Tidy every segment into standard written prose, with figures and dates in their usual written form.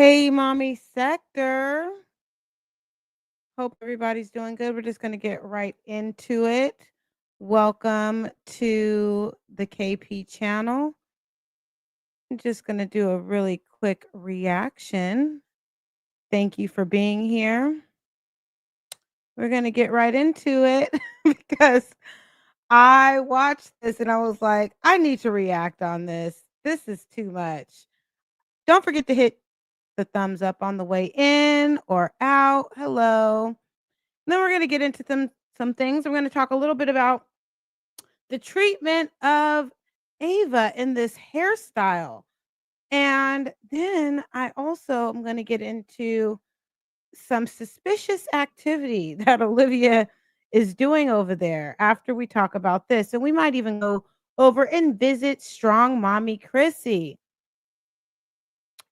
Hey, mommy sector. Hope everybody's doing good. We're just going to get right into it. Welcome to the KP channel. I'm just going to do a really quick reaction. Thank you for being here. We're going to get right into it because I watched this and I was like, I need to react on this. This is too much. Don't forget to hit the thumbs up on the way in or out. Hello. Then we're going to get into some things. We're going to talk a little bit about the treatment of Ava in this hairstyle. And then I also am going to get into some suspicious activity that Olivia is doing over there after we talk about this. And we might even go over and visit strong mommy Chrissy.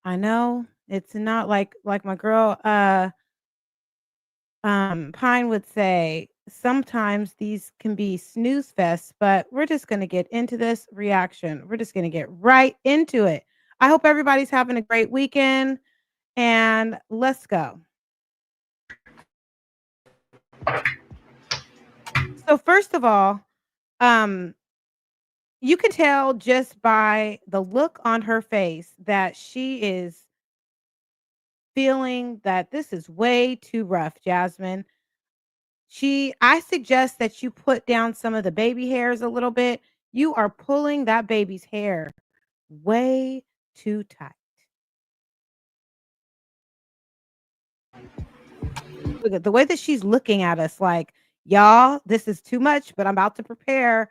I know it's not like my girl Pine would say, sometimes these can be snooze fests, but we're just going to get into this reaction. We're just going to get right into it. I hope everybody's having a great weekend and let's go. So first of all, you can tell just by the look on her face that she is feeling that this is way too rough, Jasmine. I suggest that you put down some of the baby hairs a little bit. You are pulling that baby's hair way too tight. Look at the way that she's looking at us like, y'all, this is too much, but I'm about to prepare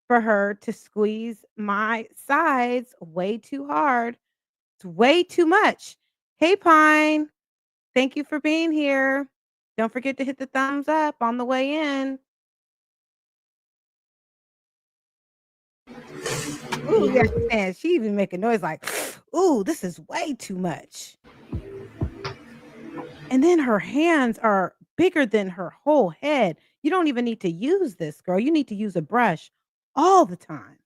for her to squeeze my sides way too hard. It's way too much. Hey, Pine, thank you for being here. Don't forget to hit the thumbs up on the way in. Ooh, yeah, she's saying she even make a noise like, ooh, this is way too much. And then her hands are bigger than her whole head. You don't even need to use this, girl. You need to use a brush all the time.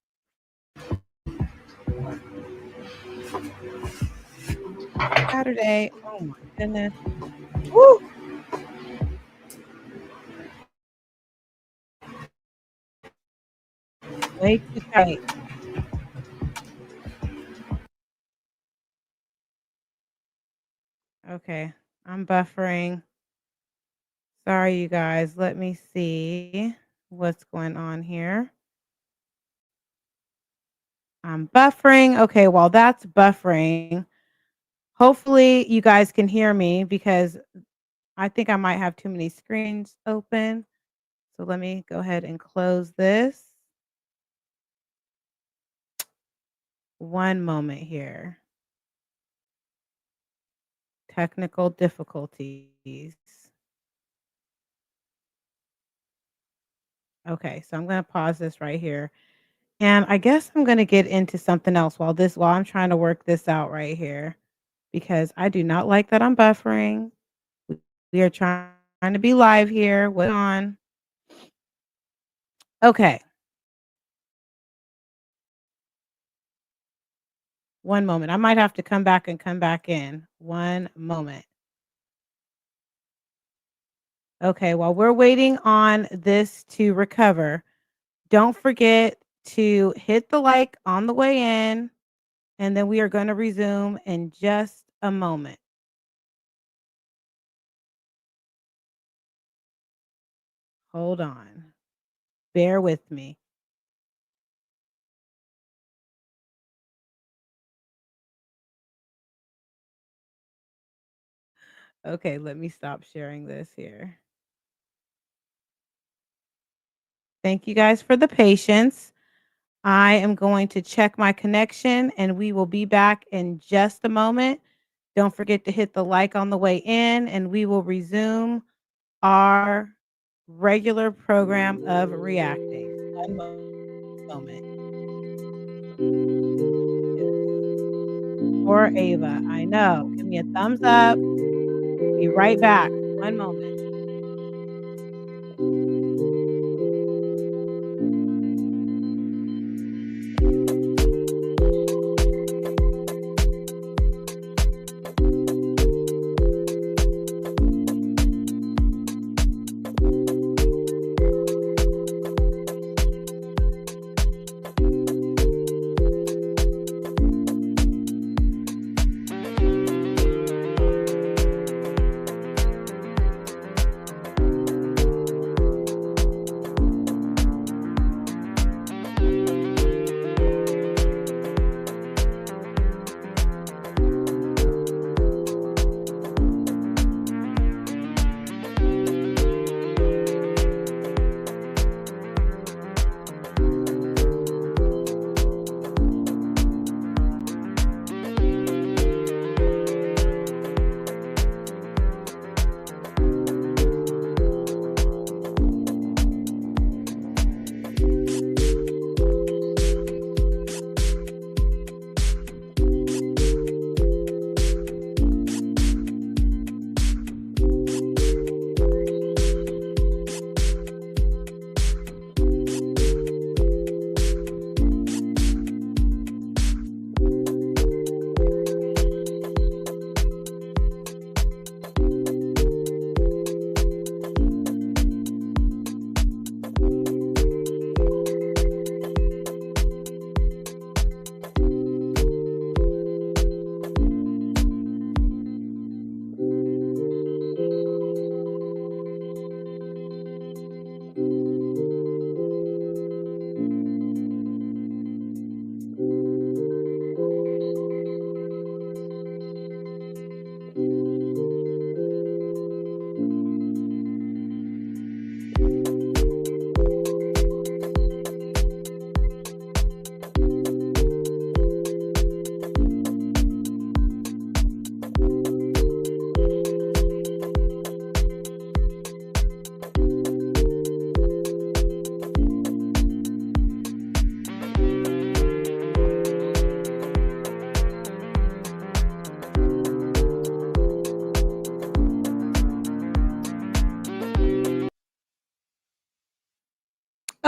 Saturday. Oh my goodness. Woo! Way too tight. Okay, I'm buffering. Sorry, you guys. Let me see what's going on here. I'm buffering. Okay, while that's buffering, hopefully you guys can hear me because I think I might have too many screens open. So let me go ahead and close this. One moment here. Technical difficulties. Okay, so I'm going to pause this right here. And I guess I'm going to get into something else while I'm trying to work this out right here because I do not like that I'm buffering. We are trying to be live here. Wait on. Okay. One moment. I might have to come back in. One moment. Okay, while we're waiting on this to recover, don't forget to hit the like on the way in, and then we are going to resume in just a moment. Hold on. Bear with me. Okay, let me stop sharing this here. Thank you guys for the patience. I am going to check my connection and we will be back in just a moment. Don't forget to hit the like on the way in and we will resume our regular program of reacting. One moment. Or Ava, I know. Give me a thumbs up. Be right back. One moment.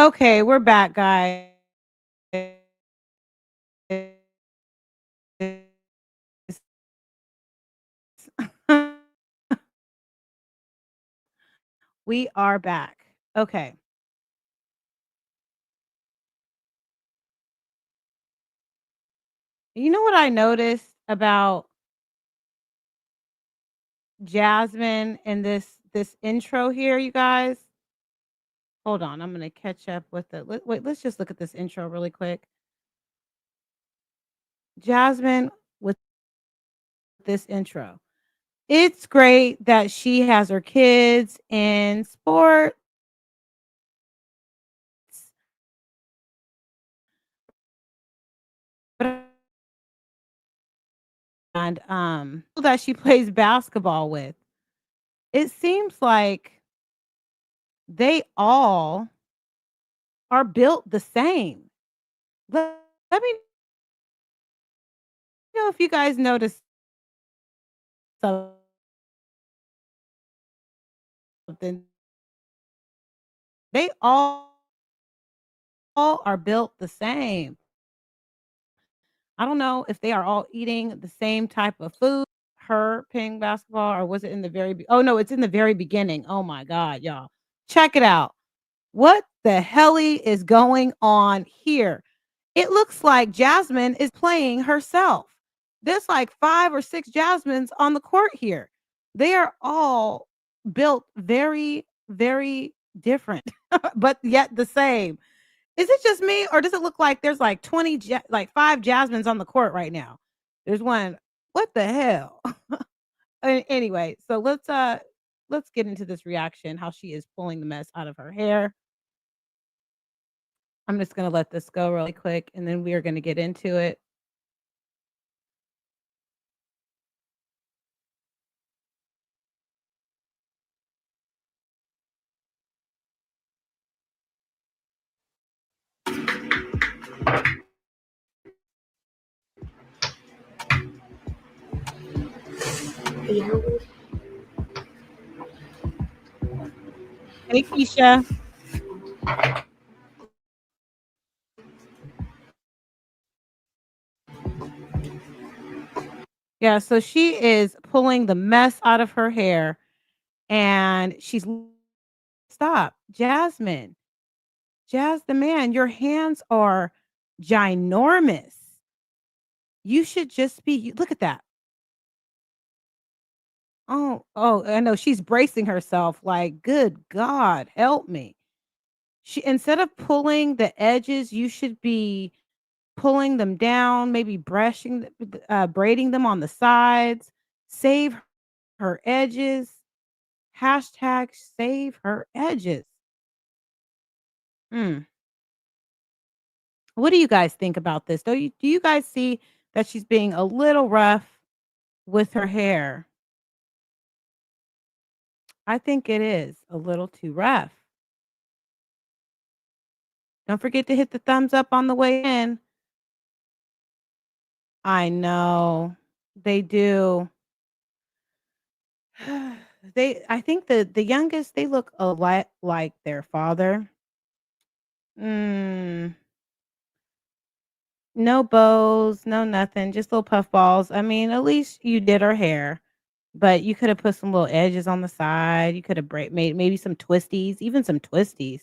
Okay, we're back, guys. We are back. Okay. You know what I noticed about Jasmine and this intro here, you guys? Hold on, I'm gonna catch up with the wait, let's just look at this intro really quick. Jasmine with this intro. It's great that she has her kids in sports, but and that she plays basketball with. It seems like they all are built the same. Let me know if you guys noticed something. They all are built the same. I don't know if they are all eating the same type of food, her playing basketball, or was it in the oh no, it's in the very beginning. Oh my God, y'all. Check it out. What the helly is going on here? It looks like Jasmine is playing herself. There's like 5 or 6 Jasmines on the court here. They are all built very, very different, but yet the same. Is it just me, or does it look like there's like 20 like 5 Jasmines on the court right now? There's one. What the hell? Anyway, so let's get into this reaction, how she is pulling the mess out of her hair. I'm just gonna let this go really quick, and then we are gonna get into it. Hey, Keisha. Yeah, so she is pulling the mess out of her hair, and she's stop, Jasmine. The man, your hands are ginormous. You should just be look at that. Oh, I know she's bracing herself like, "Good God, help me." She instead of pulling the edges, you should be pulling them down, maybe braiding them on the sides. Save her edges. Hashtag save her edges. Mm. What do you guys think about this? Do you guys see that she's being a little rough with her hair? I think it is a little too rough. Don't forget to hit the thumbs up on the way in. I know. They do. I think the youngest, they look a lot like their father. Mm, no bows, no nothing, just little puff balls. I mean, at least you did her hair, but you could have put some little edges on the side. You could have made maybe some twisties, even some twisties.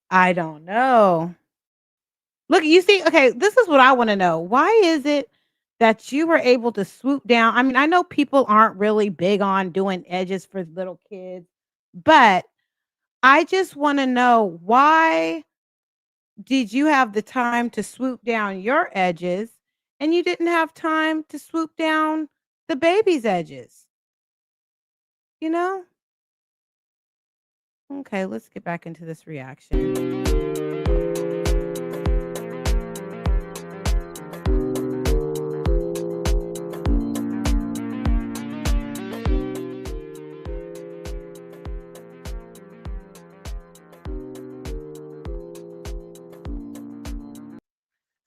I don't know. Look, you see, okay, this is what I want to know. Why is it that you were able to swoop down? I mean, I know people aren't really big on doing edges for little kids, but I just want to know, why did you have the time to swoop down your edges and you didn't have time to swoop down the baby's edges? You know? Okay, let's get back into this reaction.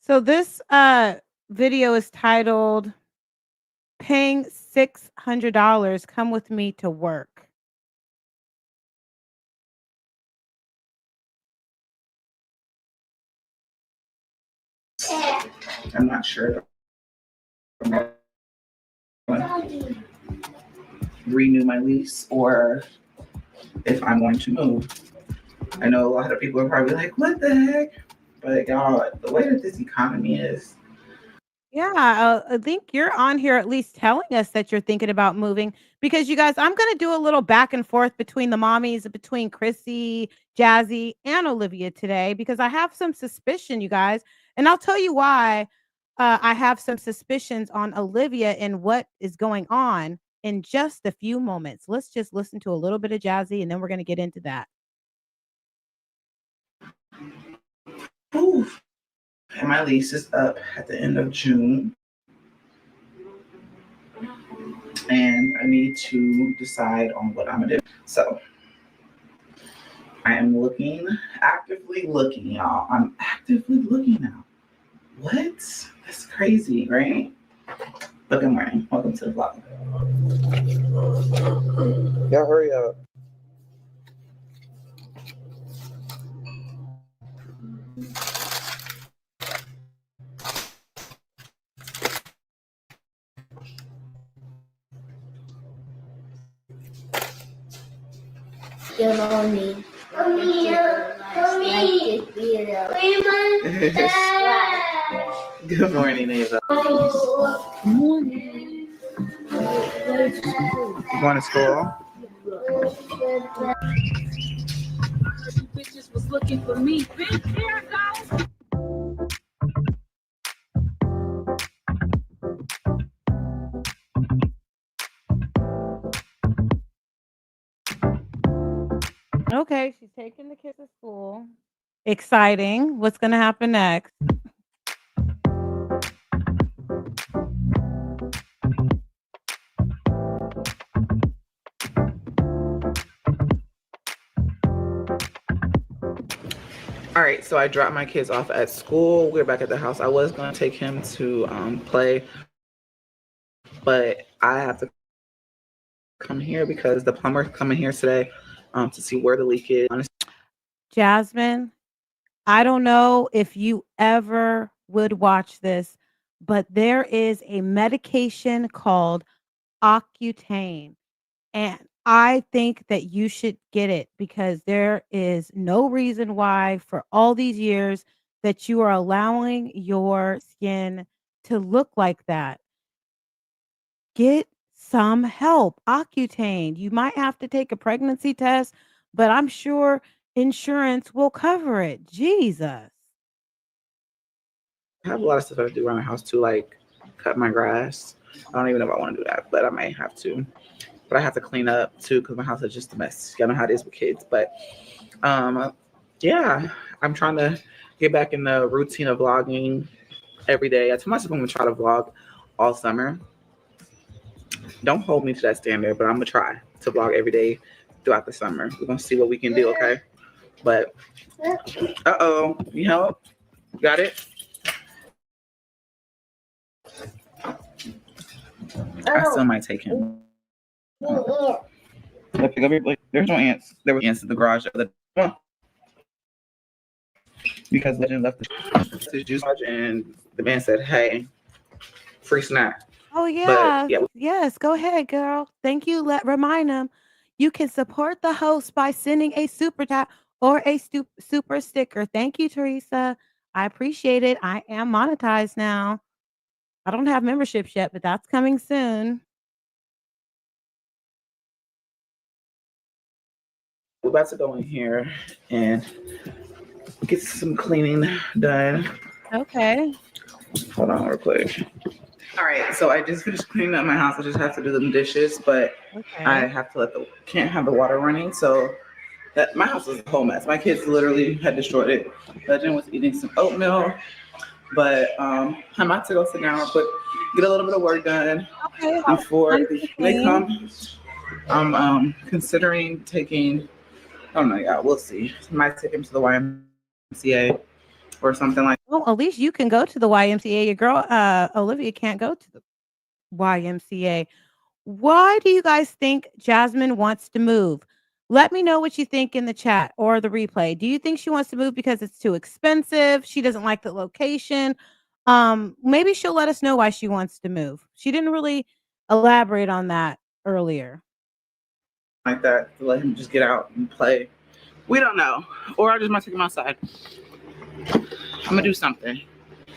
So this video is titled Paying $600. Come with me to work. I'm not sure. Renew my lease or if I'm going to move. I know a lot of people are probably like, what the heck? But y'all, the way that this economy is, Yeah, I think you're on here at least telling us that you're thinking about moving because you guys, I'm going to do a little back and forth between the mommies, between Chrissy, Jazzy, and Olivia today because I have some suspicion, you guys. And I'll tell you why I have some suspicions on Olivia and what is going on in just a few moments. Let's just listen to a little bit of Jazzy and then we're going to get into that. oof, and my lease is up at the end of June. And I need to decide on what I'm gonna do. So I am actively looking, y'all. I'm actively looking now. What? That's crazy, right? But good morning. Welcome to the vlog. Y'all hurry up. Good morning. Good morning, Ava. Good morning. You going to school? You bitches was looking for me. Bitch, here I go. Okay, she's taking the kids to school. Exciting. What's going to happen next? All right, so I dropped my kids off at school. We're back at the house. I was going to take him to play, but I have to come here because the plumber's coming here today to see where the leak is. Jasmine, I don't know if you ever would watch this, but there is a medication called Accutane. And I think that you should get it because there is no reason why, for all these years, that you are allowing your skin to look like that. Get some help. Accutane. You might have to take a pregnancy test, but I'm sure insurance will cover it. Jesus. I have a lot of stuff I have to do around the house too, like cut my grass. I don't even know if I want to do that, but I may have to. But I have to clean up too because my house is just a mess. Y'all know how it is with kids. But yeah, I'm trying to get back in the routine of vlogging every day. I told myself I'm gonna try to vlog all summer. Don't hold me to that standard, but I'm gonna try to vlog every day throughout the summer. We're gonna see what we can do, okay? But you help? Got it? I still might take him. There's no ants. There was ants in the garage because Legend left the juice and the man said, "Hey, free snack." Oh, But yeah. yeah, Yes, go ahead, girl. Thank you. Remind them you can support the host by sending a super chat or a super sticker. Thank you, Teresa. I appreciate it. I am monetized now. I don't have memberships yet, but that's coming soon. we're about to go in here and get some cleaning done. Okay. Hold on real quick. All right, so I just finished cleaning up my house. I just have to do the dishes, but I Okay. have to can't have the water running. So that my house is a whole mess. My kids literally had destroyed it. Legend was eating some oatmeal, but I'm about to go sit down real quick, get a little bit of work done Okay. before Time to they clean. come. I'm considering taking. I don't know, yeah, we'll see. I might take him to the YMCA or something like. Well, at least you can go to the YMCA. Your girl, Olivia, can't go to the YMCA. Why do you guys think Jasmine wants to move? Let me know what you think in the chat or the replay. Do you think she wants to move because it's too expensive? She doesn't like the location. Maybe she'll let us know why she wants to move. She didn't really elaborate on that earlier. Like that to let him just get out and play. We don't know. Or I just might take him outside. I'm gonna do something.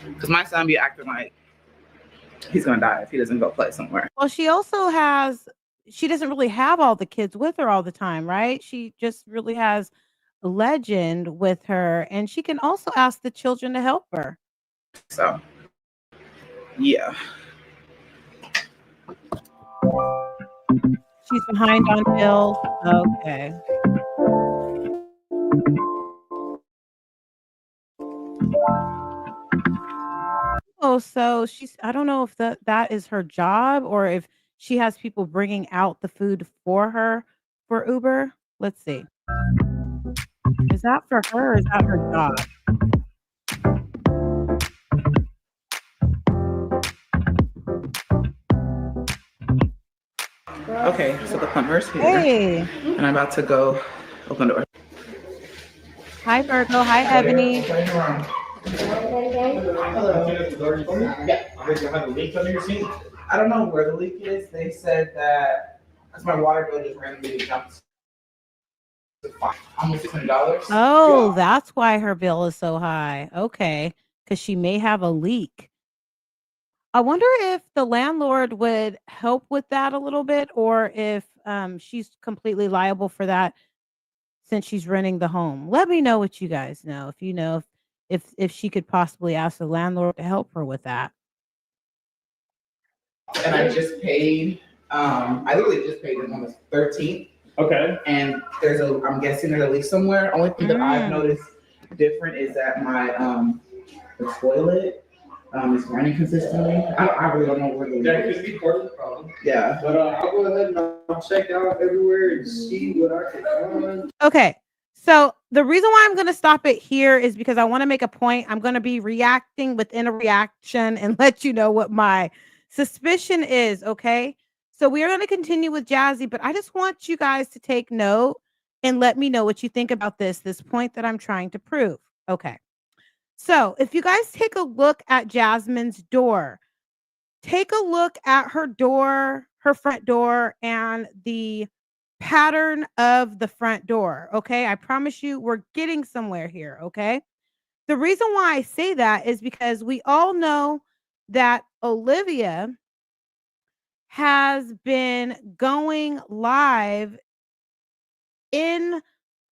Because my son be acting like he's gonna die if he doesn't go play somewhere. Well, she doesn't really have all the kids with her all the time, right? She just really has Legend with her, and she can also ask the children to help her. So yeah. She's behind on bills. Okay. Oh, so I don't know if that is her job or if she has people bringing out the food for her for Uber. Let's see. Is that for her or is that her job? Okay, so the plumber's here. Hey. And I'm about to go open the door. Hi, Virgo. Hi, Ebony. I don't know where the leak is. They said that because my water bill just randomly jumped to almost $600. Oh, that's why her bill is so high. Okay, because she may have a leak. I wonder if the landlord would help with that a little bit, or if she's completely liable for that since she's renting the home. Let me know what you guys know. If you know if she could possibly ask the landlord to help her with that. And I just paid. I literally just paid it on the 13th. Okay. And I'm guessing there's a leak somewhere. Only thing that I've noticed different is that my the toilet is running consistently. I really don't know where the leak That is. could be part of the problem. Yeah. But I'll go ahead and I'll check out everywhere and see what I can find. Okay. So the reason why I'm going to stop it here is because I want to make a point. I'm going to be reacting within a reaction and let you know what my suspicion is. Okay. So we are going to continue with Jazzy, but I just want you guys to take note and let me know what you think about this point that I'm trying to prove. Okay. So if you guys take a look at Jasmine's door, take a look at her door, her front door, and the pattern of the front door. Okay. I promise you, we're getting somewhere here. Okay. The reason why I say that is because we all know that Olivia has been going live in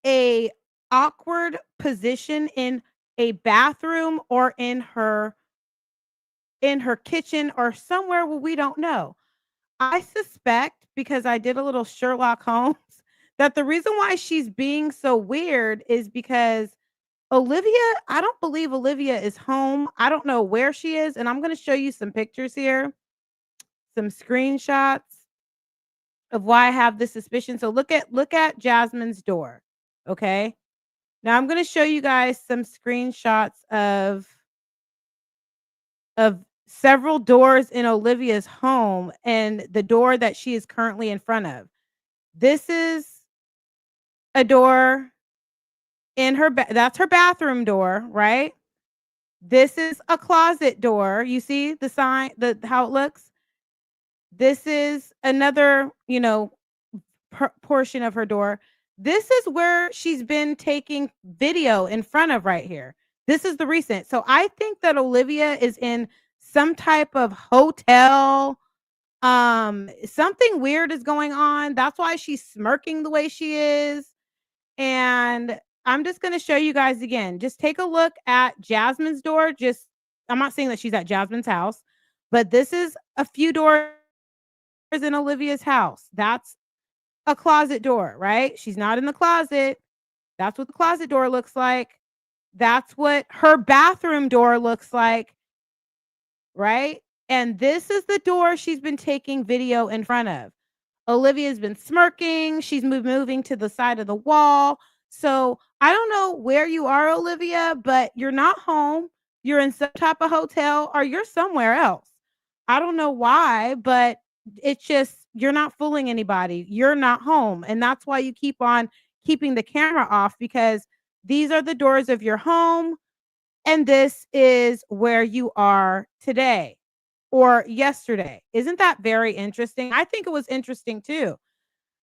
a awkward position in a bathroom or in her kitchen or somewhere where we don't know. I suspect, because I did a little Sherlock Holmes, that the reason why she's being so weird is because I don't believe Olivia is home. I don't know where she is. And I'm going to show you some pictures here, some screenshots of why I have this suspicion. So look at Jasmine's door. Okay. Now I'm going to show you guys some screenshots of several doors in Olivia's home and the door that she is currently in front of. This is a door in that's her bathroom door, right? This is a closet door. You see the sign, how it looks? This is another, portion of her door. This is where she's been taking video in front of right here. This is the recent. So I think that Olivia is in some type of hotel. Something weird is going on. That's why she's smirking the way she is. And I'm just going to show you guys again. Just take a look at Jasmine's door. I'm not saying that she's at Jasmine's house, but this is a few doors in Olivia's house. That's a closet door, right? She's not in the closet. That's what the closet door looks like. That's what her bathroom door looks like, right? And this is the door she's been taking video in front of. Olivia's been smirking. She's moving to the side of the wall. So I don't know where you are, Olivia, but you're not home. You're in some type of hotel or you're somewhere else. I don't know why, but it's just you're not fooling anybody. You're not home. And that's why you keep on keeping the camera off, because these are the doors of your home and this is where you are today or yesterday. Isn't that very interesting? I think it was interesting too.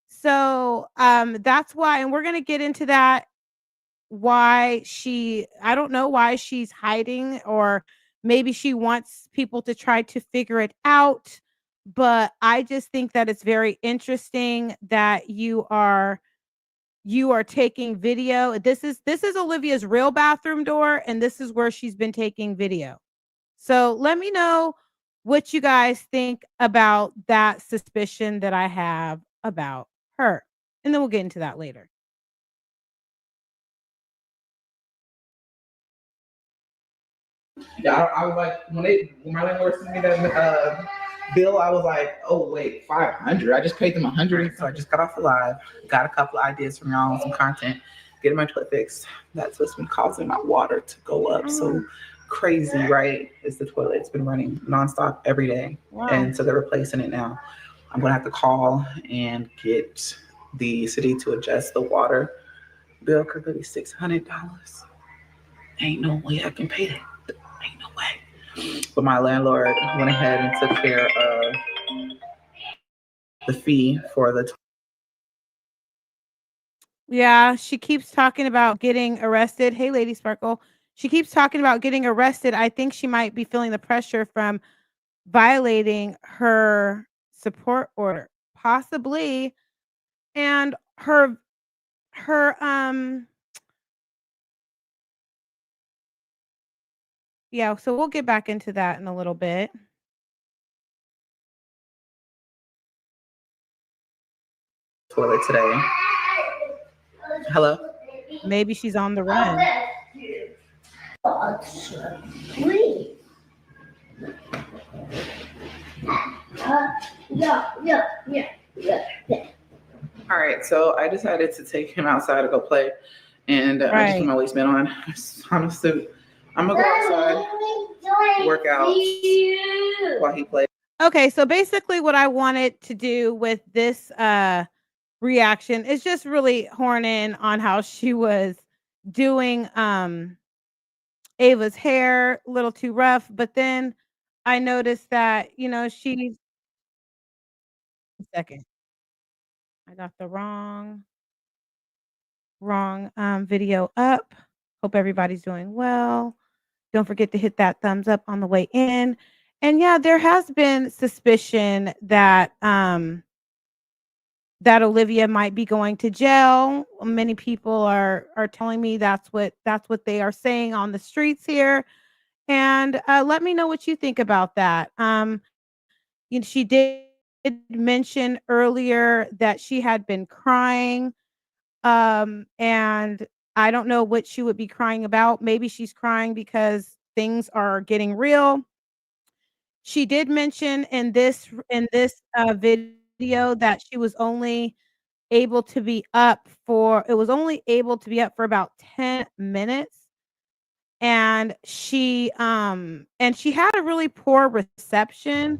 So, that's why, and we're going to get into that, I don't know why she's hiding, or maybe she wants people to try to figure it out. But I just think that it's very interesting that you are taking video. This is Olivia's real bathroom door, and this is where she's been taking video. So let me know what you guys think about that suspicion that I have about her. And then we'll get into that later. Yeah, I was like, when my landlord sent me that bill, I was like, oh wait, 500. I just paid them 100, so I just got off the live, got a couple of ideas from y'all, some content, getting my toilet fixed. That's what's been causing my water to go up so crazy, right? Is the toilet? It's been running nonstop every day, and so they're replacing it now. I'm gonna have to call and get the city to adjust the water bill because it'll be $600. Ain't no way I can pay that. Ain't no way. But my landlord went ahead and took care of the fee for the. Yeah, she keeps talking about getting arrested. Hey, Lady Sparkle. She keeps talking about getting arrested. I think she might be feeling the pressure from violating her support order, possibly. And her yeah, so we'll get back into that in a little bit. Toilet today. Hello? Maybe she's on the run. All right, so I decided to take him outside to go play, and I just put my waistband on. Honestly, I'm gonna go outside, work out while he plays. Okay, so basically what I wanted to do with this reaction is just really horn in on how she was doing Ava's hair, a little too rough, but then I noticed that, she's second. I got the wrong video up. Hope everybody's doing well. Don't forget to hit that thumbs up on the way in. And yeah, there has been suspicion that that Olivia might be going to jail. Many people are telling me that's what they are saying on the streets here. And let me know what you think about that. She did mention earlier that she had been crying. And I don't know what she would be crying about. Maybe she's crying because things are getting real. She did mention in this video that she was only able to be up for about 10 minutes. And she had a really poor reception.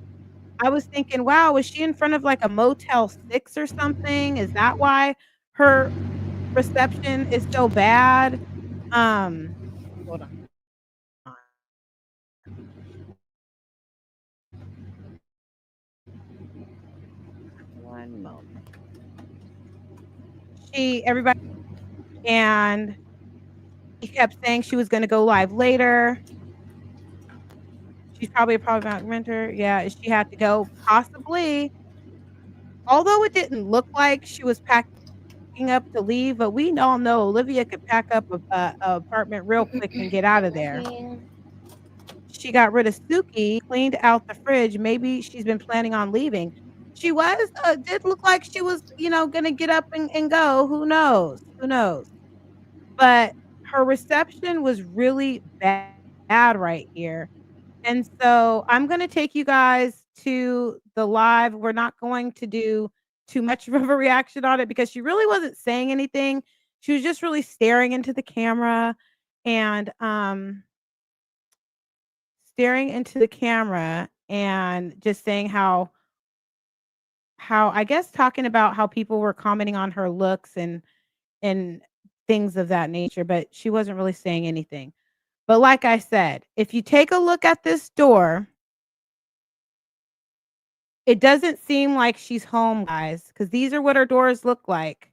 I was thinking, wow, was she in front of like a Motel 6 or something? Is that why her reception is so bad? Hold on. One moment. Everybody, and she kept saying she was gonna go live later. She's probably a problematic renter. Yeah, she had to go, possibly. Although it didn't look like she was packing up to leave, but we all know Olivia could pack up a apartment real quick and get out of there. She got rid of Suki, cleaned out the fridge. Maybe she's been planning on leaving. She did look like she was, gonna get up and go. Who knows? Who knows? But her reception was really bad right here. And so I'm gonna take you guys to the live. We're not going to do too much of a reaction on it because she really wasn't saying anything. She was just really staring into the camera and staring into the camera and just saying how how I guess talking about how people were commenting on her looks and things of that nature, but she wasn't really saying anything. But like I said, if you take a look at this door, it doesn't seem like she's home, guys, because these are what her doors look like.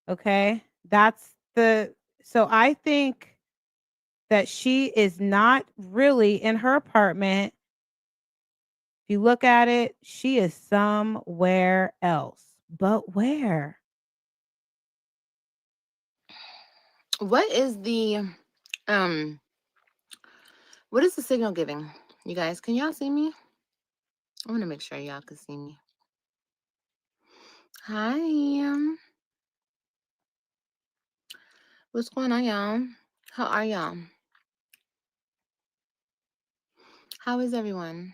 Okay. So I think that she is not really in her apartment. If you look at it, she is somewhere else. But where? What is the um what is the signal giving? You guys, can y'all see me? I want to make sure y'all can see me. Hi. What's going on, y'all? How are y'all? How is everyone?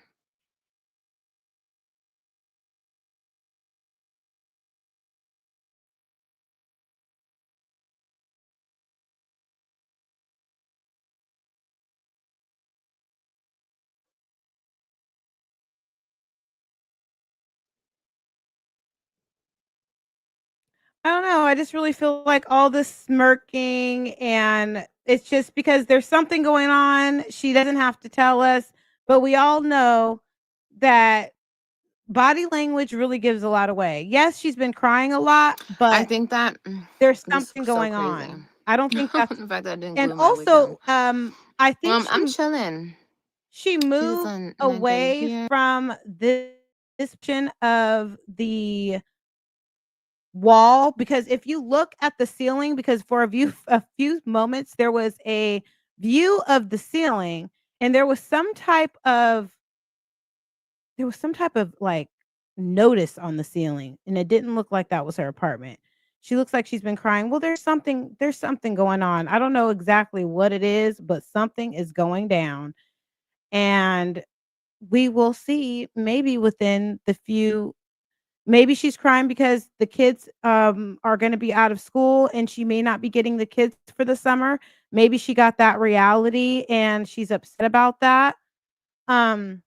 I don't know. I just really feel like all this smirking, and it's just because there's something going on. She doesn't have to tell us, but we all know that body language really gives a lot away. Yes, she's been crying a lot, I but think that there's this something was so going crazy. on. I don't think that's The fact that I didn't and glue my wig down. also I think I'm chilling. she She's moved on 9:30 away here. from this portion of the wall, because if you look at the ceiling, because for a few moments there was a view of the ceiling, and there was some type of like notice on the ceiling, and it didn't look like that was her apartment. She looks like she's been crying. Well, there's something going on. I don't know exactly what it is, but something is going down, and we will see maybe within the few. Maybe she's crying because the kids are going to be out of school and she may not be getting the kids for the summer. Maybe she got that reality and she's upset about that. Um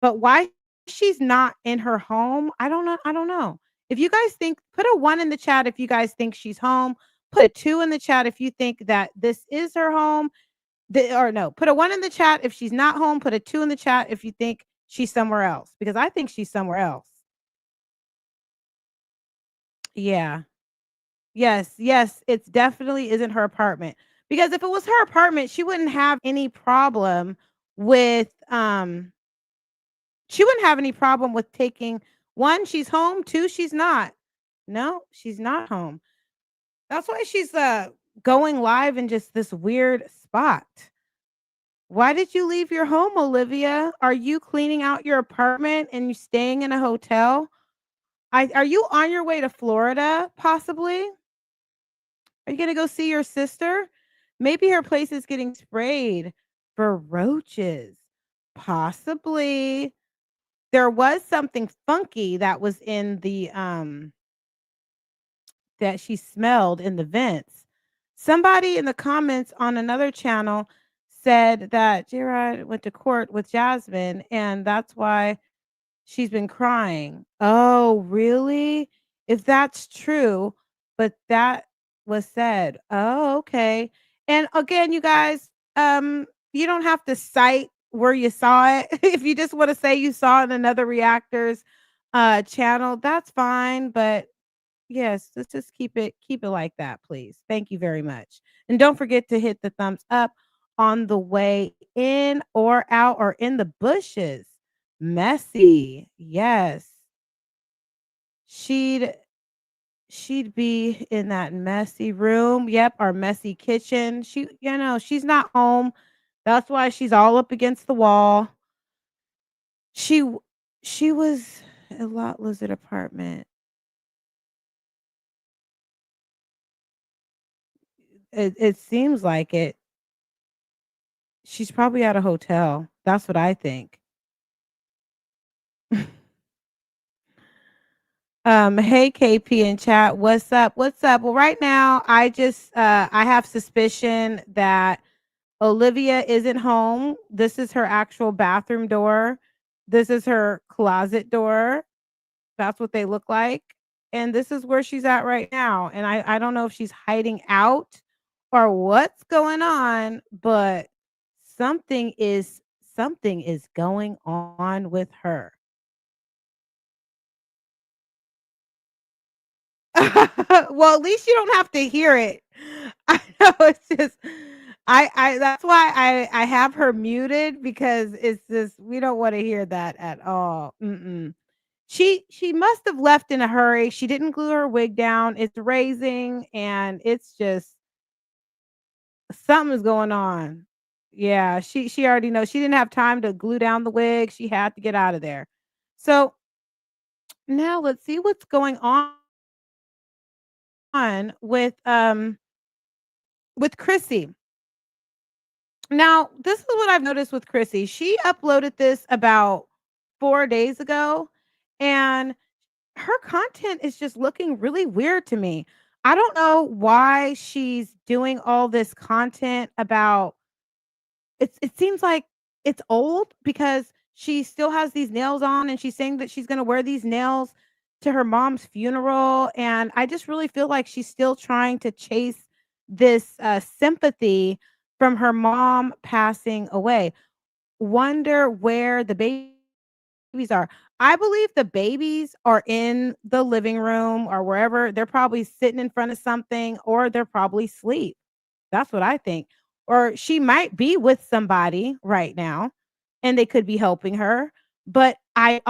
but why she's not in her home, I don't know. I don't know. If you guys think, put a 1 in the chat if you guys think she's home. Put a 2 in the chat if you think that this is her home. Or no, put a 1 in the chat if she's not home. Put a 2 in the chat if you think she's somewhere else, because I think she's somewhere else. Yeah. Yes, yes, it's definitely isn't her apartment. Because if it was her apartment, she wouldn't have any problem with she wouldn't have any problem with taking 1, she's home, 2, she's not. No, she's not home. That's why she's going live in just this weird spot. Why did you leave your home, Olivia? Are you cleaning out your apartment and you staying in a hotel? Are you on your way to Florida possibly? Are you gonna go see your sister? Maybe her place is getting sprayed for roaches. Possibly. There was something funky that was in the that she smelled in the vents. Somebody in the comments on another channel said that J-Rod went to court with Jasmine and that's why she's been crying. Oh, really? If that's true, but that was said. Oh, okay. And again, you guys, you don't have to cite where you saw it. If you just want to say you saw it in another reactor's channel, that's fine. But yes, let's just keep it like that, please. Thank you very much. And don't forget to hit the thumbs up on the way in or out or in the bushes. Messy. Yes. She'd she'd be in that messy room. Yep, our messy kitchen. She's not home. That's why she's all up against the wall. She w- she was a lot lizard apartment. It seems like it. She's probably at a hotel. That's what I think. Hey KP in chat, what's up? What's up? Well, right now I have suspicion that Olivia isn't home. This is her actual bathroom door. This is her closet door. That's what they look like. And this is where she's at right now. And I don't know if she's hiding out or what's going on, but something is something is going on with her. Well, at least you don't have to hear it. I know it's just I that's why I have her muted because it's just we don't want to hear that at all. Mm-mm. She must have left in a hurry. She didn't glue her wig down. It's raising and it's just something's going on. Yeah, she already knows. She didn't have time to glue down the wig. She had to get out of there. So now let's see what's going on with Chrissy. Now, this is what I've noticed with Chrissy. She uploaded this about 4 days ago, and her content is just looking really weird to me. I don't know why she's doing all this content about it seems like it's old because she still has these nails on and she's saying that she's going to wear these nails to her mom's funeral and I just really feel like she's still trying to chase this sympathy from her mom passing away. Wonder where the babies are. I believe the babies are in the living room or wherever. They're probably sitting in front of something or they're probably asleep. That's what I think. Or she might be with somebody right now and they could be helping her. But I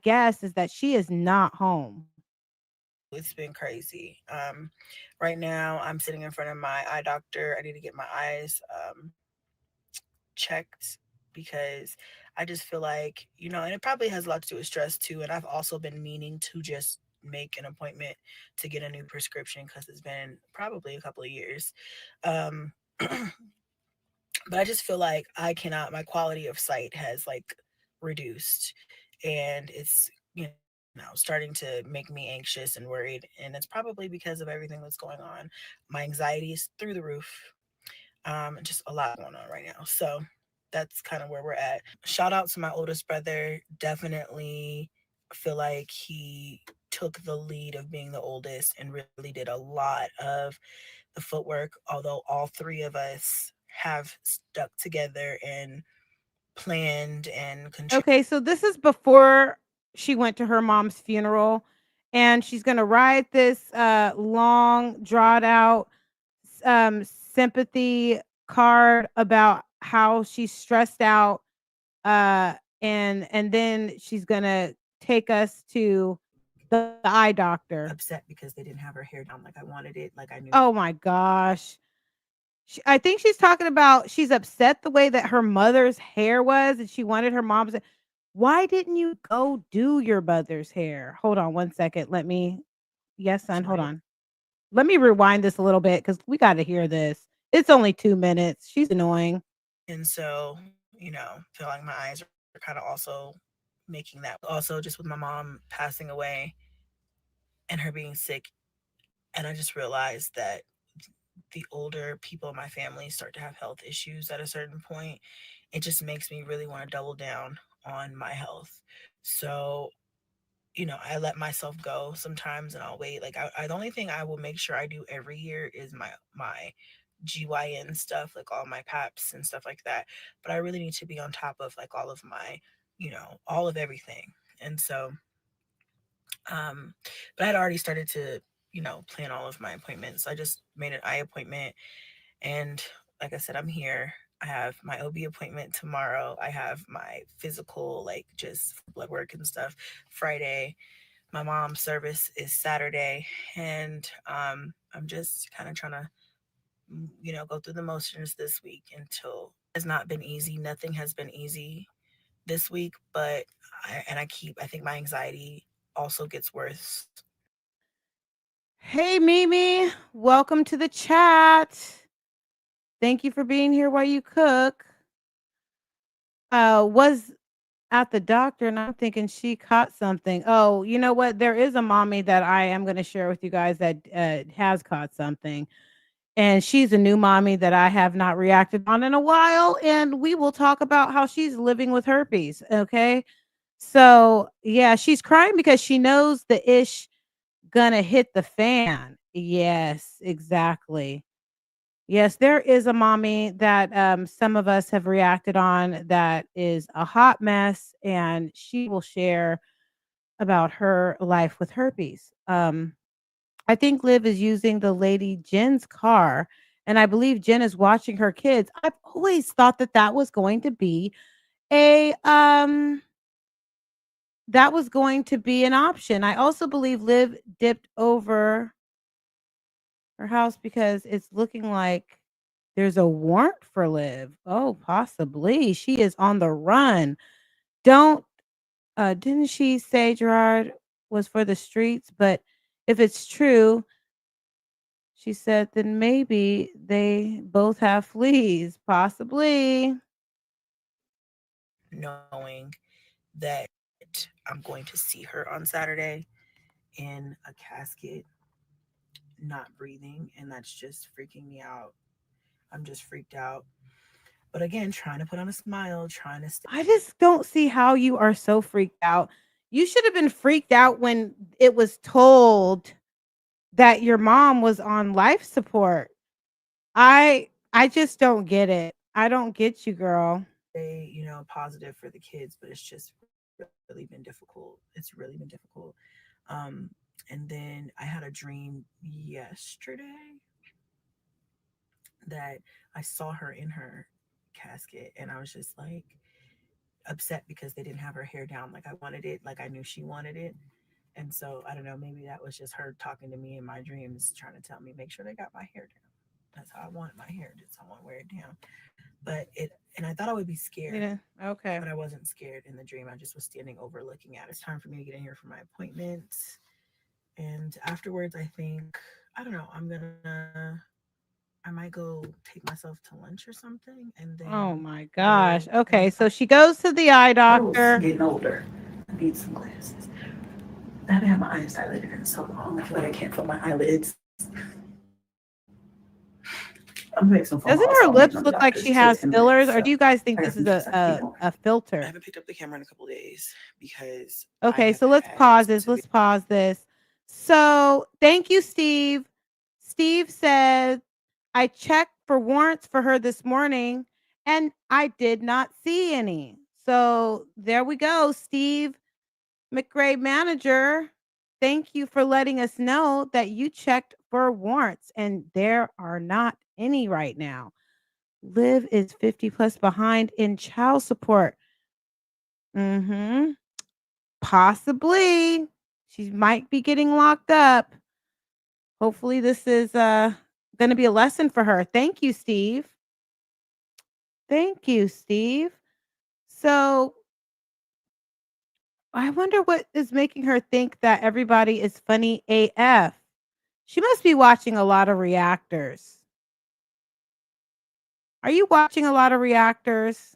guess is that she is not home. It's been crazy. Right now I'm sitting in front of my eye doctor. I need to get my eyes checked because I just feel like, and it probably has a lot to do with stress too. And I've also been meaning to just make an appointment to get a new prescription because it's been probably a couple of years. Um, but I just feel like my quality of sight has like reduced and it's, starting to make me anxious and worried. And it's probably because of everything that's going on. My anxiety is through the roof. Just a lot going on right now. So that's kind of where we're at. Shout out to my oldest brother. Definitely feel like he took the lead of being the oldest and really did a lot of the footwork, although all three of us have stuck together and planned and contributed. Okay, so this is before she went to her mom's funeral and she's going to write this long drawn out sympathy card about how she's stressed out and then she's going to take us to the eye doctor. Upset because they didn't have her hair down like I wanted it, like I knew. Oh my gosh. I think she's talking about she's upset the way that her mother's hair was and she wanted her mom's. Why didn't you go do your mother's hair? Hold on one second. Yes, son, hold on. Let me rewind this a little bit because we got to hear this. It's only 2 minutes. She's annoying. And so, feel like my eyes are kind of also making that. Also, just with my mom passing away and her being sick. And I just realized that the older people in my family start to have health issues at a certain point, it just makes me really want to double down on my health. So, I let myself go sometimes and I'll wait. Like the only thing I will make sure I do every year is my GYN stuff, like all my PAPs and stuff like that. But I really need to be on top of like all of my, all of everything. And so but I had already started to, plan all of my appointments. I just made an eye appointment and like I said, I'm here. I have my OB appointment tomorrow. I have my physical, like just blood work and stuff Friday. My mom's service is Saturday. And I'm just kind of trying to, go through the motions this week until it's not been easy. Nothing has been easy this week, but I think my anxiety also gets worse. Hey, Mimi. Welcome to the chat. Thank you for being here while you cook. Was at the doctor and I'm thinking she caught something. Oh, you know what? There is a mommy that I am going to share with you guys that has caught something. And she's a new mommy that I have not reacted on in a while. And we will talk about how she's living with herpes. Okay. So, yeah, she's crying because she knows the ish gonna hit the fan. Yes, exactly. Yes, there is a mommy that some of us have reacted on that is a hot mess, and she will share about her life with herpes. I think Liv is using the lady Jen's car, and I believe Jen is watching her kids. I've always thought that that was going to be a that was going to be an option. I also believe Liv dipped over her house because it's looking like there's a warrant for Liv. Oh, possibly. She is on the run. Don't didn't she say Gerard was for the streets? But if it's true, she said then maybe they both have fleas. Possibly. knowing that I'm going to see her on Saturday in a casket, not breathing, and that's just freaking me out. I'm just freaked out. But again, trying to put on a smile, trying to stay. I just don't see how you are so freaked out. You should have been freaked out when it was told that your mom was on life support. I just don't get it. I don't get you, girl. Positive for the kids, but it's just really been difficult. It's really been difficult. And then I had a dream yesterday that I saw her in her casket, and I was just like upset because they didn't have her hair down like I wanted it, like I knew she wanted it. And so I don't know, maybe that was just her talking to me in my dreams, trying to tell me, make sure they got my hair down. That's how I want my hair. Just I want to wear it down. And I thought I would be scared, Yeah. Okay. but I wasn't scared in the dream. I just was standing overlooking at. It's time for me to get in here for my appointment. And afterwards, I think, I don't know, I might go take myself to lunch or something. And then, Oh my gosh. Okay. So she goes to the eye doctor. getting older. I need some glasses. I haven't had my eyes dilated in so long. I feel like I can't feel my eyelids. I'm gonna make some phone Doesn't calls. her I'm lips waiting on the look like doctors she to has 10 fillers, minutes, or do you guys think I this got is some stuff to do. a I filter? haven't picked up the camera in a couple days because Okay, so let's pause this. Let's pause this. So thank you, Steve. Steve said, I checked for warrants for her this morning and I did not see any. So there we go, Steve McRae manager. Thank you for letting us know that you checked for warrants and there are not any right now. Liv is 50 plus behind in child support. Mm-hmm. Possibly. She might be getting locked up. Hopefully this is going to be a lesson for her. Thank you, Steve. Thank you, Steve. So, I wonder what is making her think that everybody is funny AF. She must be watching a lot of reactors. Are you watching a lot of reactors?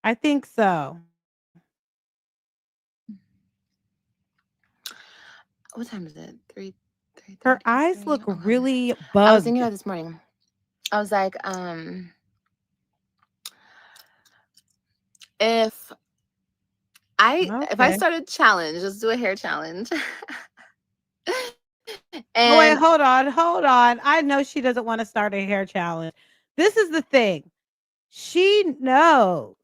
I think so. What time is it? 3:30. Her eyes look Okay. really I was bugged. thinking about this morning. I was like, if I Okay. started challenge, let's do a hair challenge. Oh, wait, And hold on, hold on. I know she doesn't want to start a hair challenge. This is the thing. She knows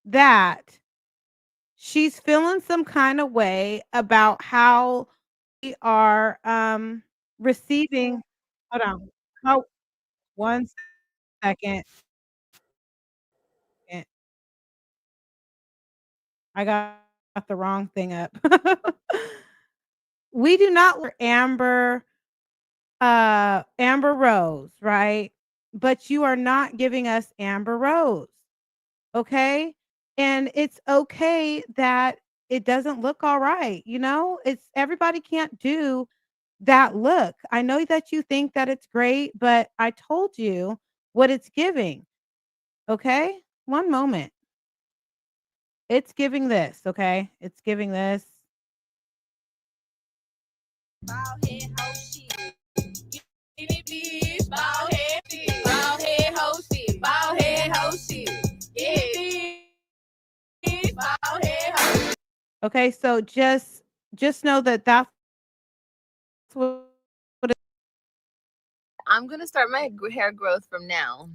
that she's feeling some kind of way about how we are receiving. Hold on. Oh, 1 second. I got the wrong thing up. We do not wear Amber Rose, right? But you are not giving us Amber Rose. Okay? And it's okay that it doesn't look all right, you know? It's everybody can't do that look. I know that you think that it's great, but I told you what it's giving. Okay? One moment. It's giving this, okay? It's giving this. Bald head hoe shit. shit. Bald head shit. Bald head hoe shit. Bald head hoe shit. Yeah. Bald head hoe. Okay, so just know that that's what I'm gonna start my hair growth from now.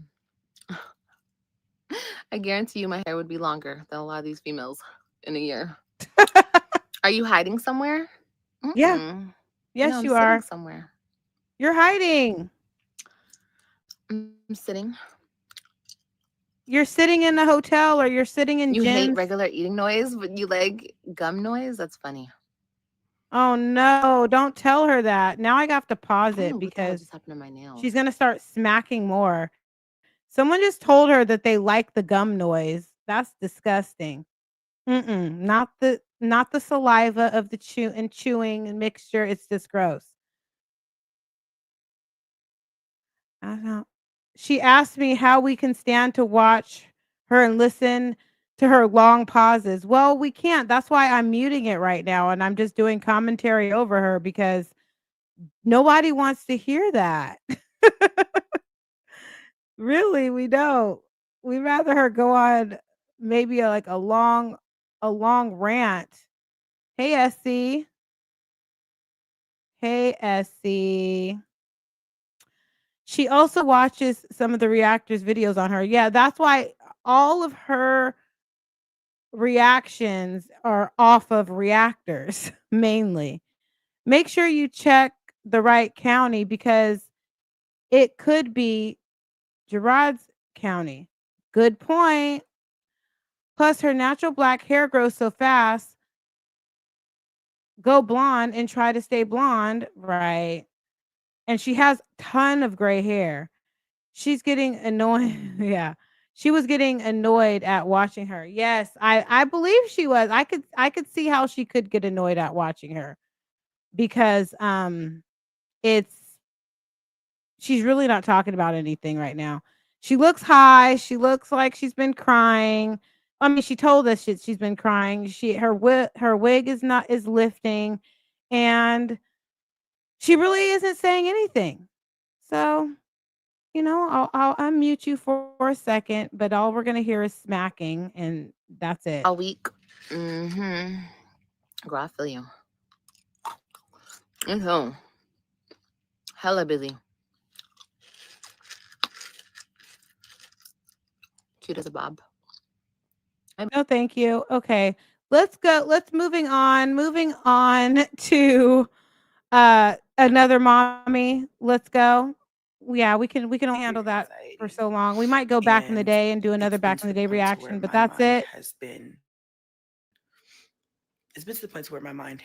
I guarantee you my hair would be longer than a lot of these females in a year. Are you hiding somewhere? Yeah. No, Yes, I'm you sitting are. somewhere. You're hiding. I'm sitting. You're sitting in a hotel or you're sitting in You hate gyms. regular eating noise, but you like gum noise? That's funny. Oh no, don't tell her that. Now I have to pause I don't know it what the hell because just happened to my nails. she's gonna start smacking more. Someone just told her that they like the gum noise. That's disgusting. Not the saliva of the chewing mixture. It's just gross. I don't. She asked me how we can stand to watch her and listen to her long pauses. Well, we can't. That's why I'm muting it right now and I'm just doing commentary over her because nobody wants to hear that. Really, we don't. We'd rather her go on maybe a long rant. Hey, Essie. Hey, Essie. She also watches some of the reactors' videos on her. Yeah, that's why all of her reactions are off of reactors mainly. Make sure you check the right county because it could be Gerard's county. Good point. Plus, her natural black hair grows so fast. Go blonde and try to stay blonde, right? And she has ton of gray hair. She's getting annoyed. Yeah. She was getting annoyed at watching her. Yes, I believe she was. I could see how she could get annoyed at watching her because it's she's really not talking about anything right now. She looks high. She looks like she's been crying. I mean, she told us she's been crying. Her wig is lifting, and she really isn't saying anything. So I'll unmute you for a second, but all we're gonna hear is smacking, and that's it. A week. Mm-hmm. Girl, I feel you. So, hella busy. Cute as a bob. No, thank you. Okay, let's go. Let's moving on. Moving on to another mommy. Let's go. Yeah, we can only handle that for Anxiety. so long. We might go back in the And day and do it's another been back to in the the day point to where reaction, but my that's mind it. has been it's been to the point to where my mind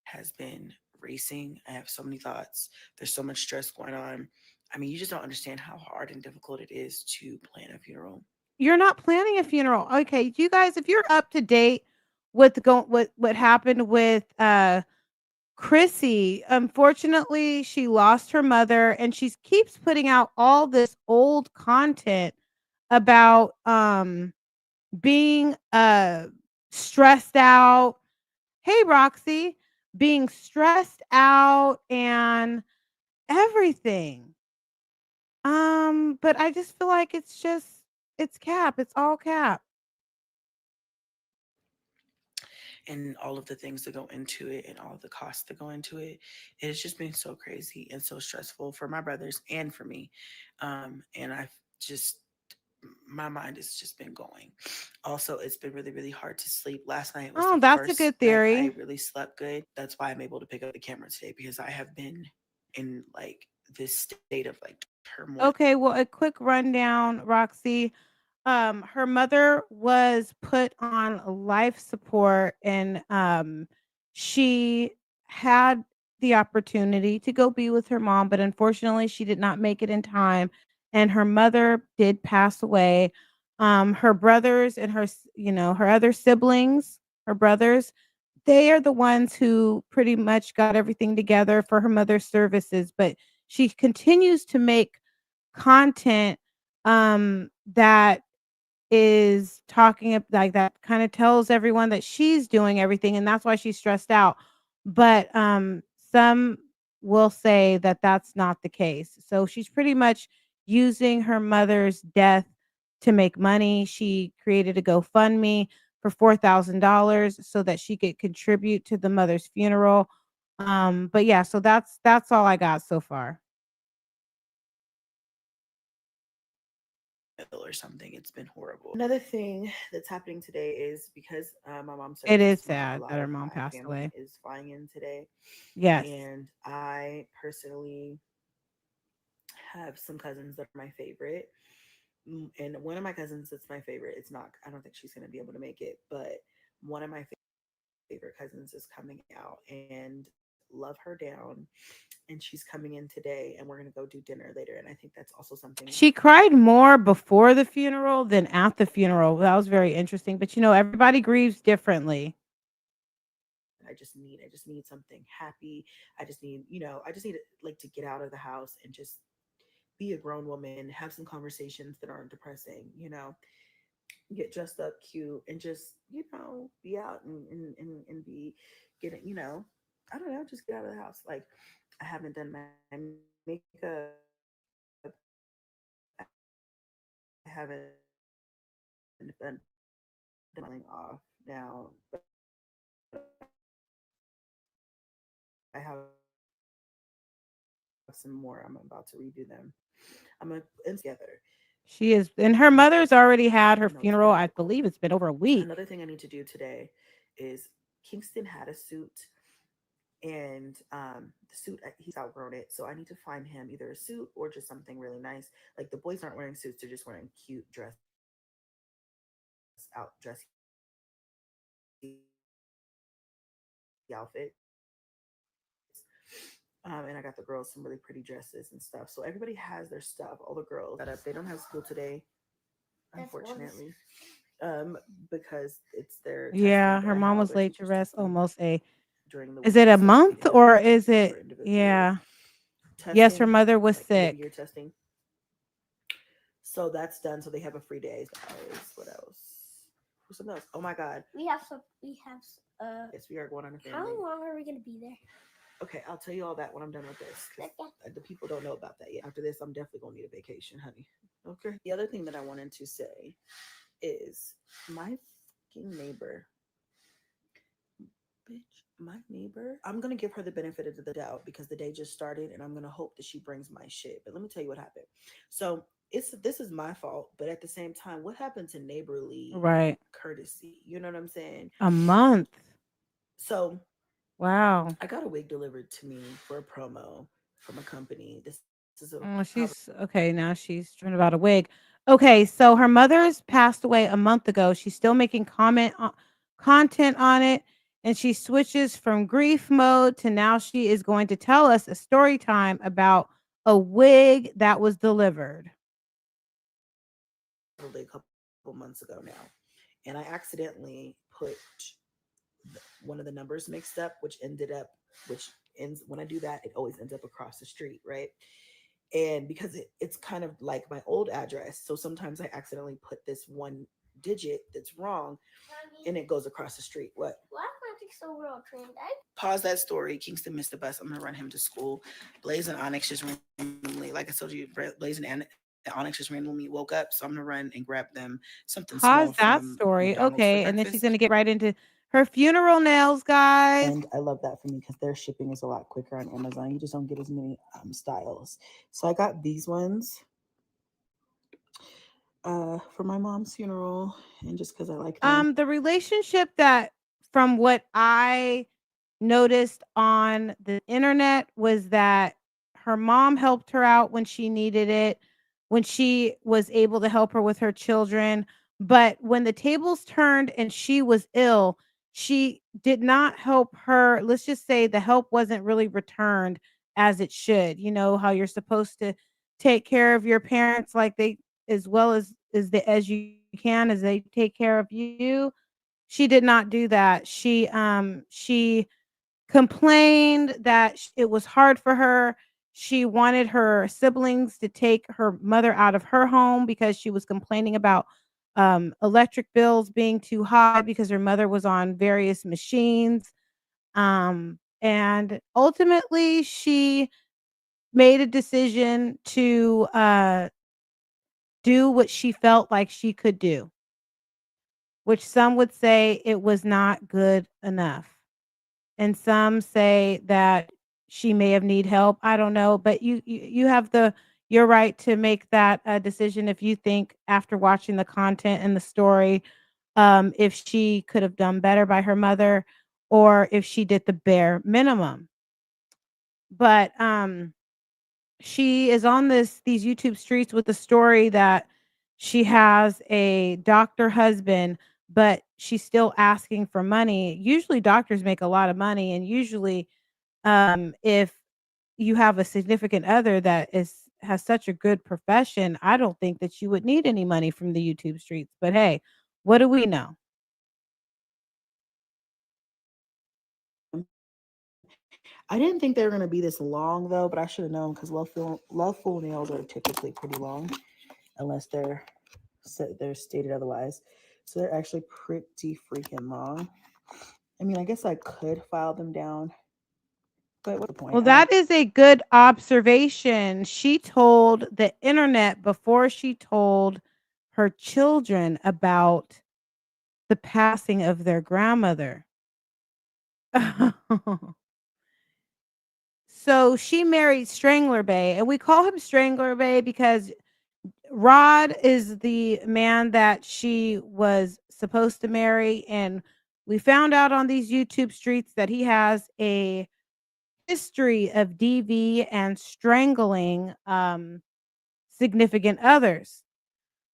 has been racing. I have so many thoughts. There's so much stress going on. I mean, you just don't understand how hard and difficult it is to plan a funeral. You're not planning a funeral. Okay, you guys, if you're up to date with what happened with Chrissy, unfortunately, she lost her mother and she keeps putting out all this old content about being stressed out. Hey Roxy, being stressed out and everything. But I just feel like it's cap. It's all cap. And all of the things that go into it and all of the costs that go into it. It has just been so crazy and so stressful for my brothers and for me. And I've just my mind has just been going. Also, it's been really, really hard to sleep. Last night was Oh, the that's a first good night I theory. really slept good. That's why I'm able to pick up the camera today because I have been in like this state of like turmoil. Okay, well, a quick rundown, Roxy. Her mother was put on life support and she had the opportunity to go be with her mom, but unfortunately she did not make it in time and her mother did pass away. Her brothers and her other siblings, her brothers, they are the ones who pretty much got everything together for her mother's services, but she continues to make content that is like that kind of tells everyone that she's doing everything and that's why she's stressed out. But some will say that that's not the case. So she's pretty much using her mother's death to make money. She created a GoFundMe for $4,000 so that she could contribute to the mother's funeral. But yeah, so that's all I got so far. Or something. It's been horrible. Another thing that's happening today is because my mom It services is tomorrow, a sad lot that her of mom my passed family away. is flying in today, Yes. and I personally have some cousins that are my favorite. And one of my cousins that's my favorite, it's not, I don't think she's going to be able to make it, but one of my favorite cousins is coming out and love her down. And she's coming in today and we're going to go do dinner later. And I think that's also something She cried more before the funeral than at the funeral. That was very interesting. But everybody grieves differently. I just need something happy. I just need like to get out of the house and just be a grown woman, have some conversations that aren't depressing, get dressed up cute and just, be out and be getting, I don't know, just get out of the house. Like I haven't done my makeup. I haven't been off now, but I have some more. I'm about to redo them. I'm gonna put them together. She is, and her mother's already had her I know it's funeral. very I difficult. believe it's been over a week. Another thing I need to do today is Kingston had a suit and the suit he's outgrown it, so I need to find him either a suit or just something really nice. Like the boys aren't wearing suits, they're just wearing cute dressy outfits. And I got the girls some really pretty dresses and stuff. So everybody has their stuff. All the girls that up, they don't have school today, unfortunately, because it's their testing. Yeah, But her I had mom all was their late to teachers rest testing almost during the is it week, a so everybody month had or their is their it, individual yeah. Yes, her testing, mother was like end of year sick. testing. So that's done. So they have a free day. What else? Who's something else? Oh my God. Yes, we are going on a family. How long are we gonna be there? Okay, I'll tell you all that when I'm done with this. The people don't know about that yet. After this, I'm definitely gonna need a vacation, honey. Okay. The other thing that I wanted to say is my fucking neighbor. Bitch, my neighbor. I'm gonna give her the benefit of the doubt because the day just started, and I'm gonna hope that she brings my shit. But let me tell you what happened. So this is my fault, but at the same time, what happened to neighborly Right. courtesy? You know what I'm saying? A month. So Wow. I got a wig delivered to me for a promo from a company. This is a Oh, she's okay. Now she's dreaming about a wig. Okay, so her mother's passed away a month ago. She's still making content on it, and she switches from grief mode to now she is going to tell us a story time about a wig that was delivered. probably a couple months ago now, and I accidentally put one of the numbers mixed up, which ends when I do that, it always ends up across the street, right? And because it's kind of like my old address, so sometimes I accidentally put this one digit that's wrong and it goes across the street. What? Pause that story. Kingston missed the bus. I'm gonna run him to school. Blaze and Onyx just randomly, like I told you, Blaze and Onyx just randomly woke up, so I'm gonna run and grab them something small Pause that from story. McDonald's for Okay, and then she's breakfast. gonna get right into her funeral nails, guys. And I love that for me because their shipping is a lot quicker on Amazon. You just don't get as many styles. So I got these ones for my mom's funeral, and just because I like them. The relationship that, from what I noticed on the internet, was that her mom helped her out when she needed it, when she was able to help her with her children. But when the tables turned and she was ill, she did not help her. Let's just say the help wasn't really returned as it should. You know how you're supposed to take care of your parents like they, as well as you can, as they take care of you. She did not do that. She complained that it was hard for her. She wanted her siblings to take her mother out of her home because she was complaining about electric bills being too high because her mother was on various machines. and ultimately she made a decision to do what she felt like she could do, which some would say it was not good enough. And some say that she may have need help. I don't know, but you have your right to make that decision if you think after watching the content and the story, if she could have done better by her mother or if she did the bare minimum. But she is on these YouTube streets with the story that she has a doctor husband, but she's still asking for money. Usually doctors make a lot of money, and usually if you have a significant other that has such a good profession, I don't think that you would need any money from the YouTube streets. But hey, what do we know? I didn't think they were gonna be this long though, but I should have known because love full nails are typically pretty long, unless they're stated otherwise. So they're actually pretty freaking long. I mean, I guess I could file them down, but what's the point? Well, that is a good observation. She told the internet before she told her children about the passing of their grandmother. So she married Strangler Bay, and we call him Strangler Bay because Rod is the man that she was supposed to marry, and we found out on these YouTube streets that he has a history of DV and strangling significant others.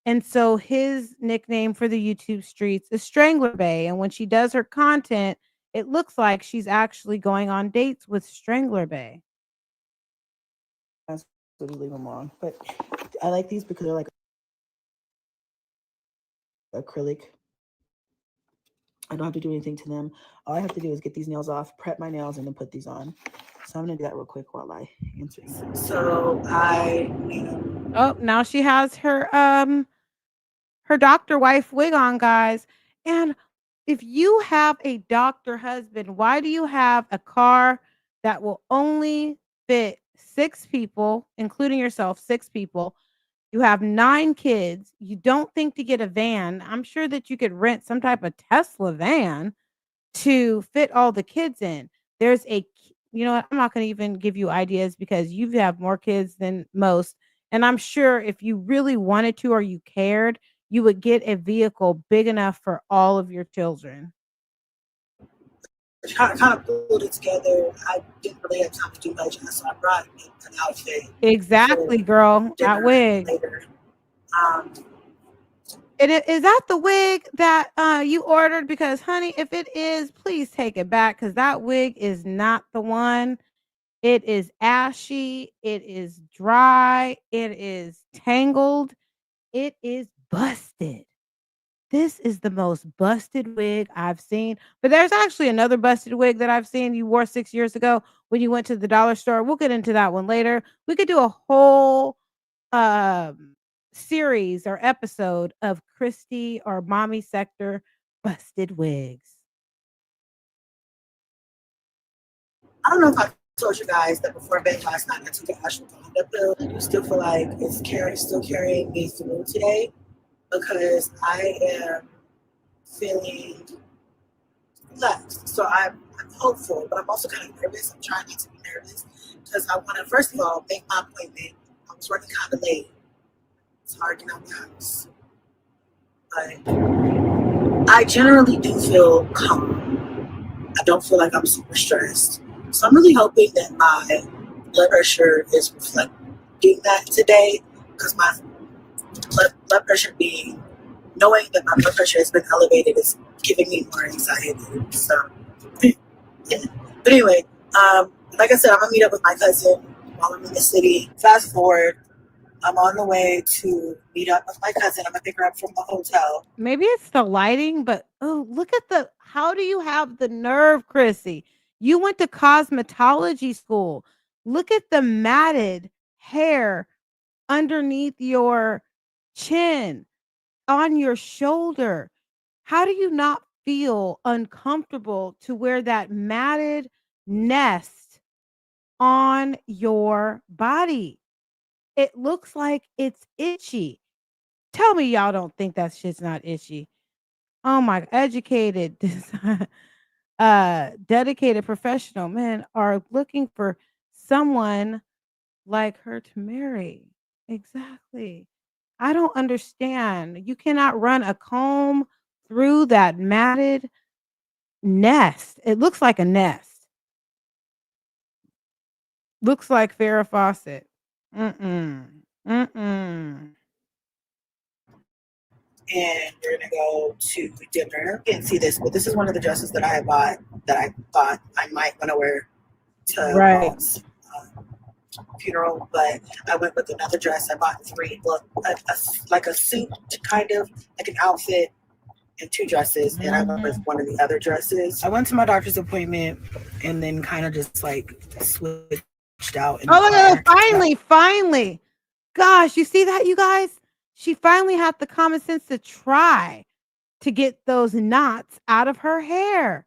And so his nickname for the YouTube streets is Strangler Bay. And when she does her content, it looks like she's actually going on dates with Strangler Bay. Just leave them long, but I like these because they're like acrylic. I don't have to do anything to them. All I have to do is get these nails off, prep my nails, and then put these on. So I'm gonna do that real quick while I answer. So Oh, now she has her doctor wife wig on, guys. And if you have a doctor husband, why do you have a car that will only fit 6 people, including yourself, 6 people? You have 9 kids. You don't think to get a van. I'm sure that you could rent some type of Tesla van to fit all the kids in. There's a you know what? I'm not going to even give you ideas because you have more kids than most. And I'm sure if you really wanted to or you cared, you would get a vehicle big enough for all of your children. kind of pulled it together. I didn't really have time to do much, so I brought an outfit. Exactly, girl. That wig. Later. Is that the wig that you ordered? Because honey, if it is, please take it back because that wig is not the one. It is ashy, it is dry, it is tangled, it is busted. This is the most busted wig I've seen. But there's actually another busted wig that I've seen you wore 6 years ago when you went to the dollar store. We'll get into that one later. We could do a whole series or episode of Christy or Mommy Sector busted wigs. I don't know if I told you guys that before bed last night I took an ashwagandha pill. I do still feel like it's still carrying me through today because I am feeling relaxed. So I'm hopeful, but I'm also kind of nervous. I'm trying not to be nervous because I want to, first of all, make my appointment. I was running kind of late. It's hard to get out the house. But I generally do feel calm. I don't feel like I'm super stressed. So I'm really hoping that my blood pressure is reflecting that today because my blood pressure knowing that my blood pressure has been elevated is giving me more anxiety. So, yeah. But anyway, like I said, I'm gonna meet up with my cousin while I'm in the city. Fast forward, I'm on the way to meet up with my cousin. I'm gonna pick her up from the hotel. Maybe it's the lighting, but oh, look at how do you have the nerve, Chrissy? You went to cosmetology school. Look at the matted hair underneath your chin, on your shoulder. How do you not feel uncomfortable to wear that matted, nest on your body. It looks like it's itchy. Tell me y'all don't think that shit's not itchy. Oh my, educated, dedicated professional men are looking for someone like her to marry. Exactly. I don't understand. You cannot run a comb through that matted nest. It looks like a nest. Looks like Farrah Fawcett. Mm-mm. Mm-mm. And we're gonna go to dinner. You can't see this, but this is one of the dresses that I had bought that I thought I might want to wear to Right. Paul's funeral, but I went with another dress. I bought three, like a suit, kind of like an outfit, and two dresses. And I went with one of the other dresses. I went to my doctor's appointment and then kind of just like switched out. Oh, finally. Gosh, you see that, you guys? She finally had the common sense to try to get those knots out of her hair.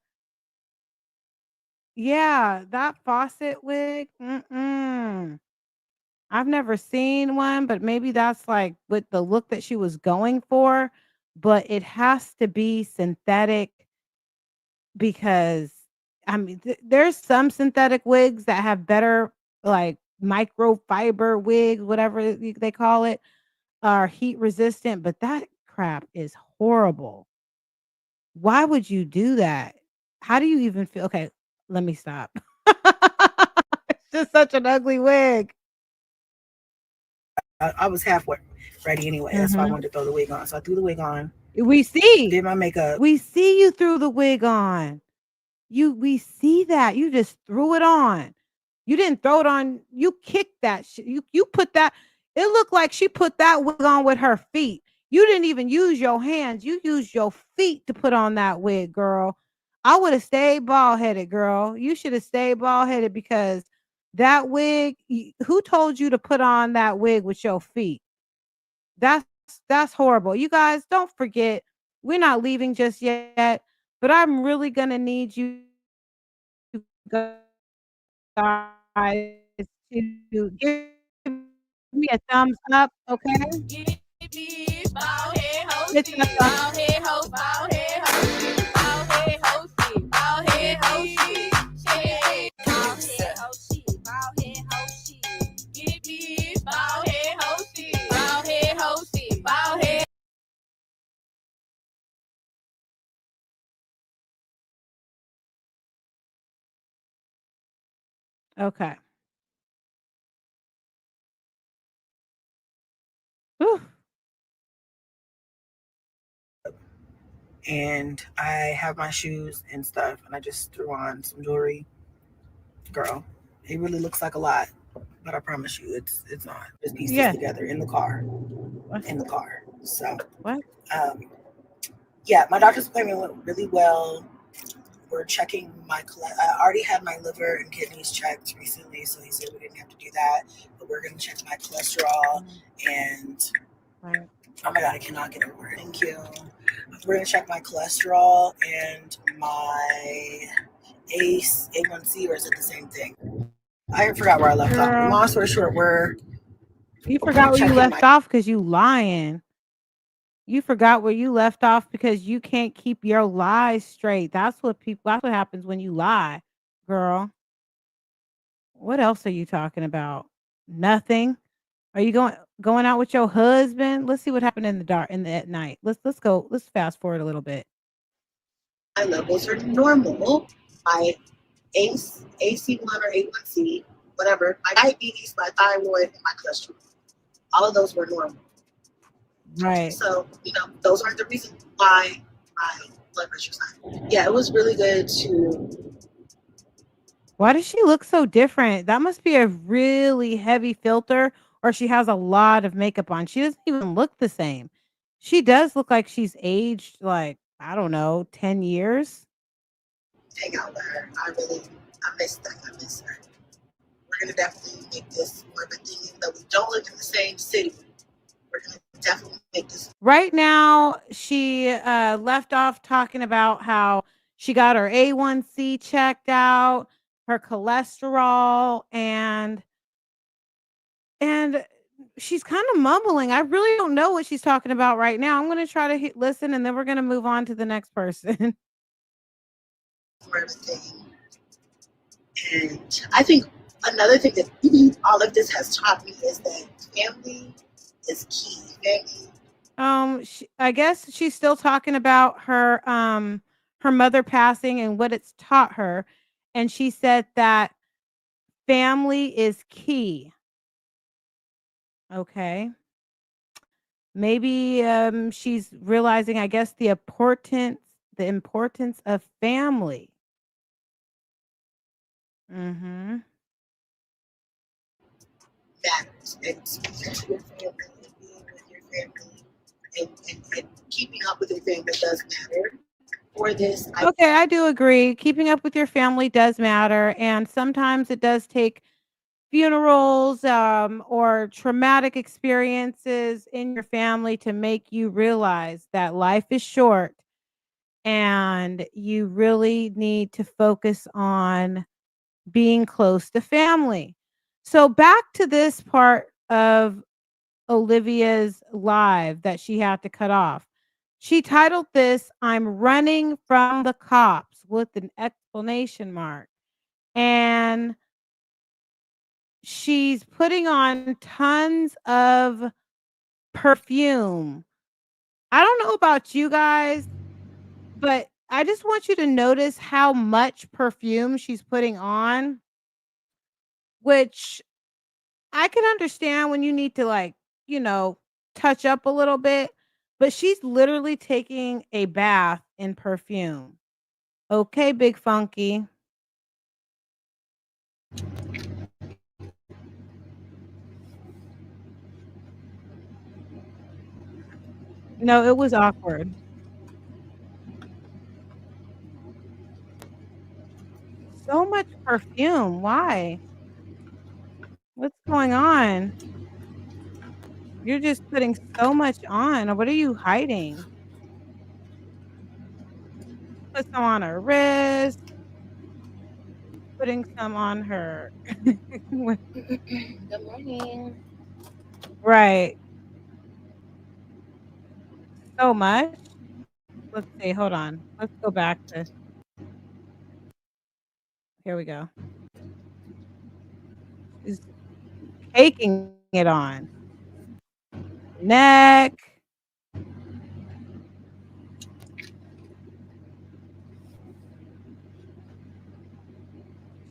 Yeah, that faucet wig. Mm-mm. I've never seen one, but maybe that's like with the look that she was going for. But it has to be synthetic because I mean, there's some synthetic wigs that have better like microfiber wigs, whatever they call it, are heat resistant, but that crap is horrible. Why would you do that? How do you even feel? Okay, let me stop. It's just such an ugly wig. I was halfway ready anyway. That's why I Mhm. wanted to throw the wig on. So I threw the wig on, We see. did my makeup. We see you threw the wig on. We see that. You just threw it on. You didn't throw it on. You kicked that shit. You put that. It looked like she put that wig on with her feet. You didn't even use your hands. You used your feet to put on that wig, girl. I would have stayed bald headed, girl. You should have stayed bald headed because that wig. Who told you to put on that wig with your feet? That's that's horrible. You guys don't forget. We're not leaving just yet, but I'm really gonna need you guys to give me a thumbs up, okay? Give me bald head Hit hosty, that thumb. bald head host, bald head hosty, bald head hosty, bald head hosty, bald head hosty, bald head hosty. Give me bald head hosty, bald head hosty, bald head. Okay. Whew. And I have my shoes and stuff, and I just threw on some jewelry. Girl, it really looks like a lot, but I promise you, it's not. Just piece this together in the car. In the car. So, What? Yeah, my doctor's appointment went really well. We're checking I already had my liver and kidneys checked recently, so he said we didn't have to do that, but we're going to check my cholesterol and Right. oh my god, I cannot get over it. Thank you. We're going to check my cholesterol and my A1C, or is it the same thing? I forgot where I left off. Long story short, you forgot where you left off because you lying. You forgot where you left off because you can't keep your lies straight. That's what happens when you lie, girl. What else are you talking about? Nothing. Are you going out with your husband? Let's see what happened in the dark at night. Let's go. Let's fast forward a little bit. My levels are normal. My AC1 or A1C, whatever. My diabetes, my thyroid, and my cholesterol. All of those were normal. Right. So, those aren't the reason why my blood pressure's high. Yeah, it was really good to. Why does she look so different? That must be a really heavy filter, or she has a lot of makeup on. She doesn't even look the same. She does look like she's aged like, I don't know, 10 years. Hang out with her. I miss that. I miss her. We're going to definitely make this more of a thing, even though we don't live in the same city. We're going to definitely make this. Right now, she left off talking about how she got her A1C checked out. her cholesterol, and she's kind of mumbling. I really don't know what she's talking about right now. I'm going to try to listen, and then we're going to move on to the next person. For everything. And I think another thing that all of this has taught me is that family is key. Family. I guess she's still talking about her mother passing and what it's taught her, and she said that family is key. Okay. Maybe she's realizing, I guess, the importance of family. Mm-hmm. That it's your family, being with your family, and keeping up with your family does matter. For this, Okay, I do agree. Keeping up with your family does matter, and sometimes it does take funerals or traumatic experiences in your family to make you realize that life is short and you really need to focus on being close to family. So back to this part of Olivia's live that she had to cut off. She titled this, "I'm running from the cops," with an exclamation mark. And she's putting on tons of perfume. I don't know about you guys, but I just want you to notice how much perfume she's putting on, which I can understand when you need to, like, touch up a little bit, but she's literally taking a bath in perfume. Okay, Big Funky. No, it was awkward. So much perfume. Why? What's going on? You're just putting so much on. What are you hiding? Put some on her wrist, putting some on her. Good morning. Right. So much. Let's see. Hold on. Let's go back to. Here we go. She's caking it on. Neck.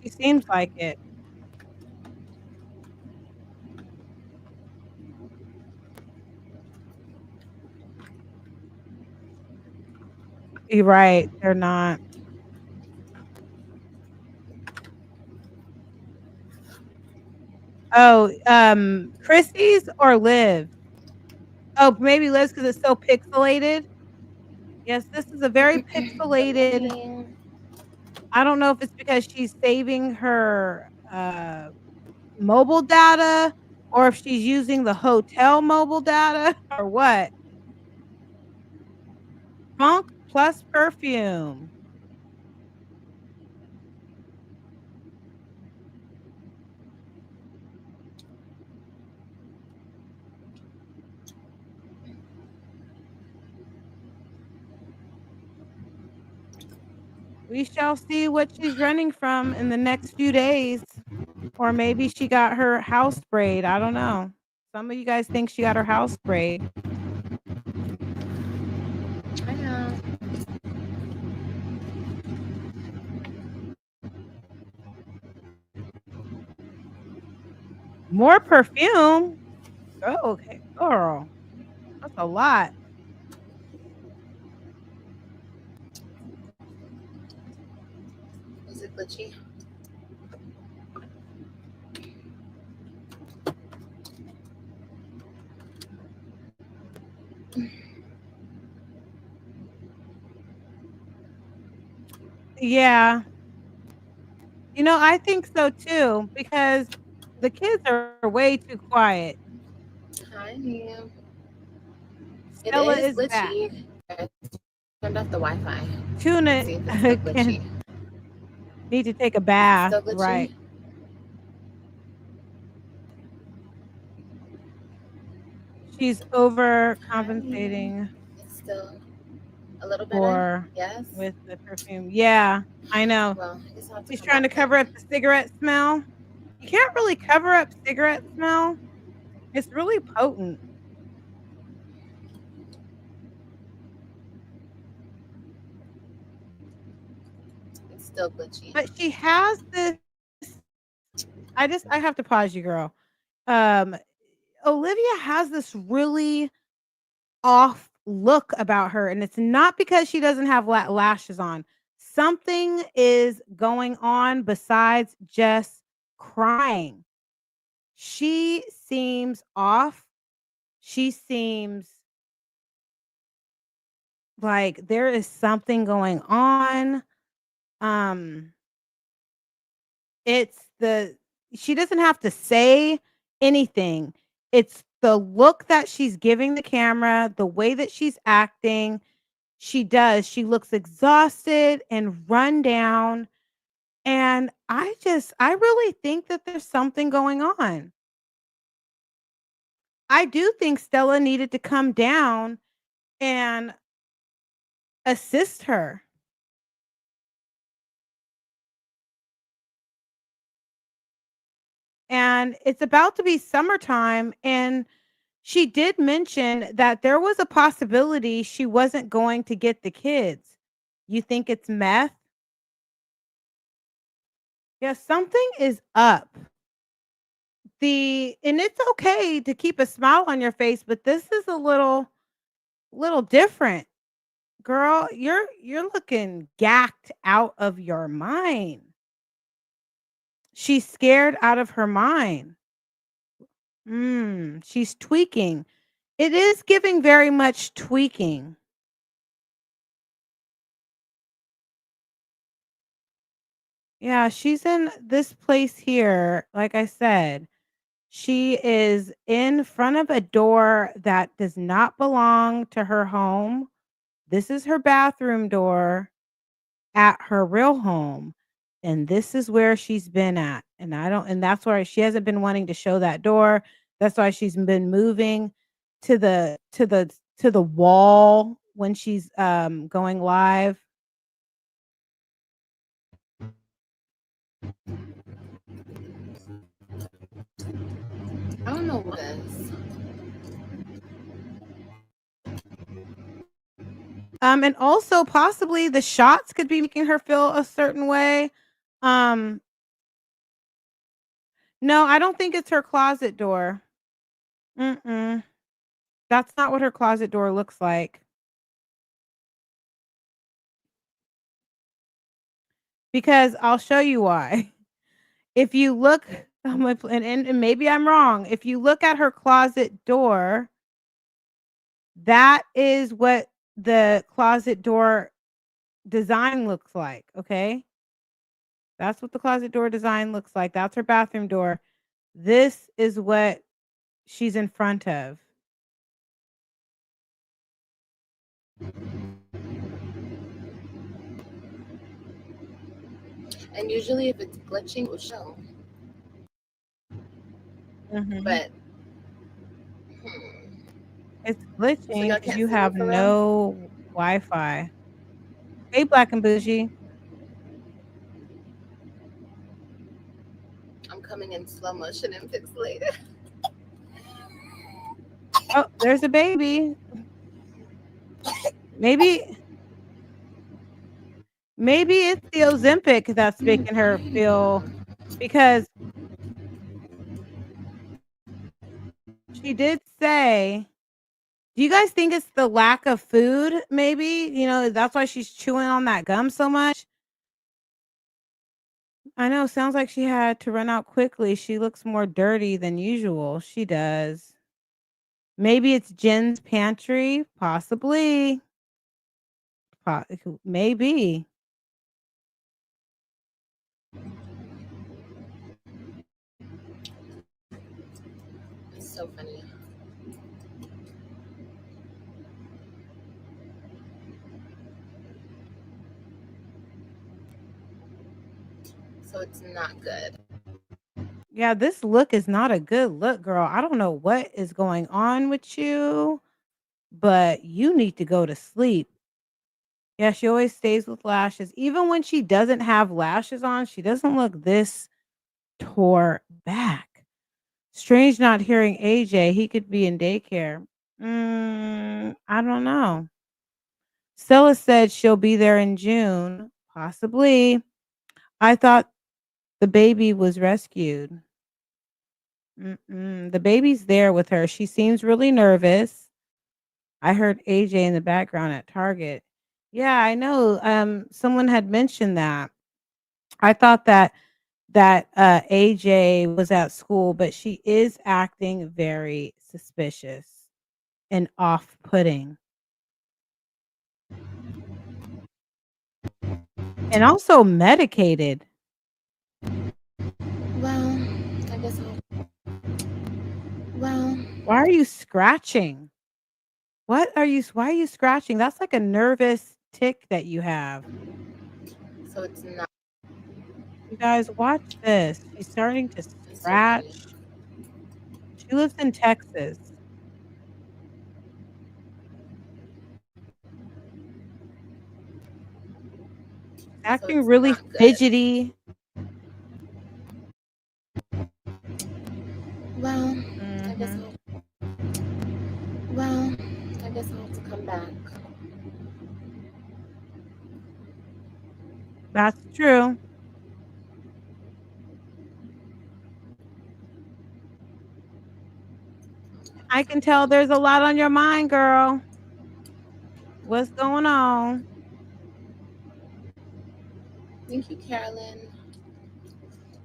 She seems like it. You're right. They're not. Oh, Chrissy's or Liv? Oh, maybe Liv's because it's so pixelated. Yes, this is a very pixelated. I don't know if it's because she's saving her mobile data or if she's using the hotel mobile data or what. Funk plus perfume. We shall see what she's running from in the next few days. Or maybe she got her house sprayed. I don't know. Some of you guys think she got her house sprayed. I know. More perfume? Oh, okay, girl. That's a lot. Is it glitchy? Yeah. I think so too, because the kids are way too quiet. Hi, Mia. It Stella is is back. glitchy. I turned off the Wi-Fi. Tuna See if it's still can glitchy. Need to take a bath, Still glitchy? right? She's overcompensating It's still a little better? for Yes? with the perfume. Yeah, I know. Well, I guess I'll have to She's come trying to back then. cover up the cigarette smell. You can't really cover up cigarette smell. It's really potent. It's still glitchy. But she has this I have to pause you, girl. Olivia has this really off look about her, and it's not because she doesn't have lashes on. Something is going on besides just crying. She seems off. She seems like there is something going on. Um it's the she doesn't have to say anything. It's the look that she's giving the camera, the way that she's acting. She does. She looks exhausted and run down. And I really think that there's something going on. I do think Stella needed to come down and assist her. And it's about to be summertime. And she did mention that there was a possibility she wasn't going to get the kids. You think it's meth? Yeah, something is up. And it's okay to keep a smile on your face, but this is a little different. Girl, you're looking gacked out of your mind. She's scared out of her mind. She's tweaking. It is giving very much tweaking. Yeah, she's in this place here. Like I said, she is in front of a door that does not belong to her home. This is her bathroom door at her real home. And this is where she's been at. And that's why she hasn't been wanting to show that door. That's why she's been moving to the wall when she's going live. I don't know what it is. And also possibly the shots could be making her feel a certain way. Um, no, I don't think it's her closet door. Mm-mm. That's not what her closet door looks like. Because I'll show you why. If you look, and maybe I'm wrong. If you look at her closet door, that is what the closet door design looks like. Okay. That's what the closet door design looks like. That's her bathroom door. This is what she's in front of. And usually if it's glitching, it will show. Mhm. But It's so glitching y'all because can't you see me have for real? no Wi-Fi. Hey, Black and Bougie. I'm coming in slow motion and pixelated. Oh, there's a baby. Maybe it's the Ozempic that's making her feel, because she did say, do you guys think it's the lack of food? Maybe, that's why she's chewing on that gum so much. I know, sounds like she had to run out quickly. She looks more dirty than usual. She does. Maybe it's Jen's pantry, possibly. Maybe. It's so funny. So it's not good. Yeah, this look is not a good look, girl. I don't know what is going on with you, but you need to go to sleep. Yeah, she always stays with lashes. Even when she doesn't have lashes on, she doesn't look this tore back. Strange not hearing AJ. He could be in daycare. I don't know. Stella said she'll be there in June. Possibly. I thought the baby was rescued. The baby's there with her. She seems really nervous. I heard AJ in the background at Target. Yeah, I know. Someone had mentioned that. I thought that AJ was at school, but she is acting very suspicious and off-putting. And also medicated. Well, I guess well, Why are you scratching? Why are you scratching? That's like a nervous tick that you have. so it's not. You guys watch this. She's starting to It's so funny. scratch. She lives in Texas. So Acting it's really not good. fidgety. Well, I guess Mhm. well, I guess I'll have to come back. That's true. I can tell there's a lot on your mind, girl. What's going on? Thank you, Carolyn.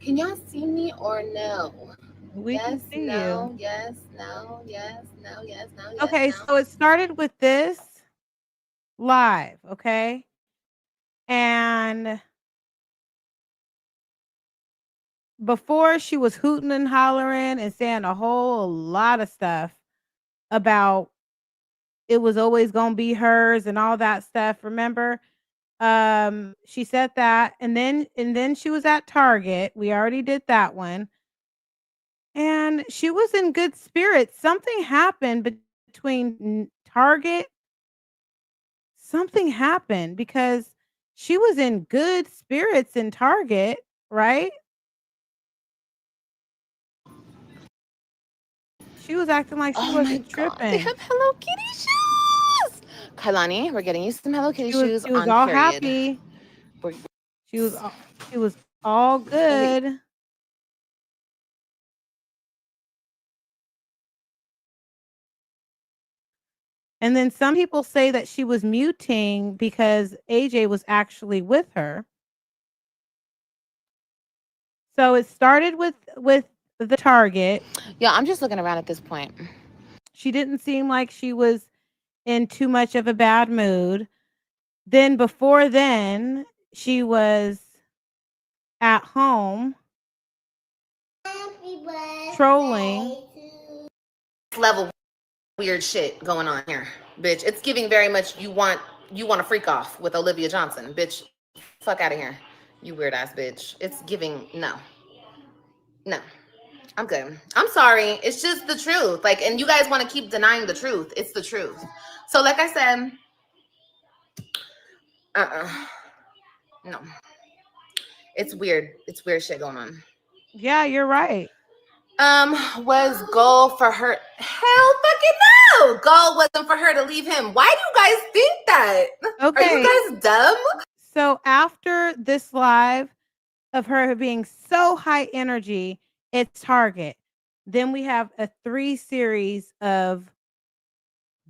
Can y'all see me or no? We can Yes, see no, you. yes, no, yes, no, yes, no, yes, Okay, no. so it started with this live, okay? And before she was hooting and hollering and saying a whole lot of stuff about it was always going to be hers and all that stuff, remember? She said that and then she was at Target. We already did that one. And she was in good spirits. Something happened between Target. Something happened because she was in good spirits in Target, right? She was acting like she Oh my wasn't god, they tripping. have Hello Kitty shoes. Kailani, we're getting you some Hello Kitty shoes She was on all period. happy. We're- She was all good. And then some people say that she was muting because AJ was actually with her. So it started with the Target. Yeah, I'm just looking around at this point. She didn't seem like she was in too much of a bad mood. Then before then, she was at home trolling. Level weird shit going on here, bitch. It's giving very much you want to freak off with Olivia Johnson, bitch. Fuck out of here, you weird ass bitch. It's giving no. I'm good. I'm sorry. It's just the truth. Like, and you guys want to keep denying the truth. It's the truth. So, like I said, no. It's weird. It's weird shit going on. Yeah, you're right. Was goal for her? Hell fucking no. Goal wasn't for her to leave him. Why do you guys think that? Okay. Are you guys dumb? So after this live of her being so high energy, it's Target. Then we have a 3 series of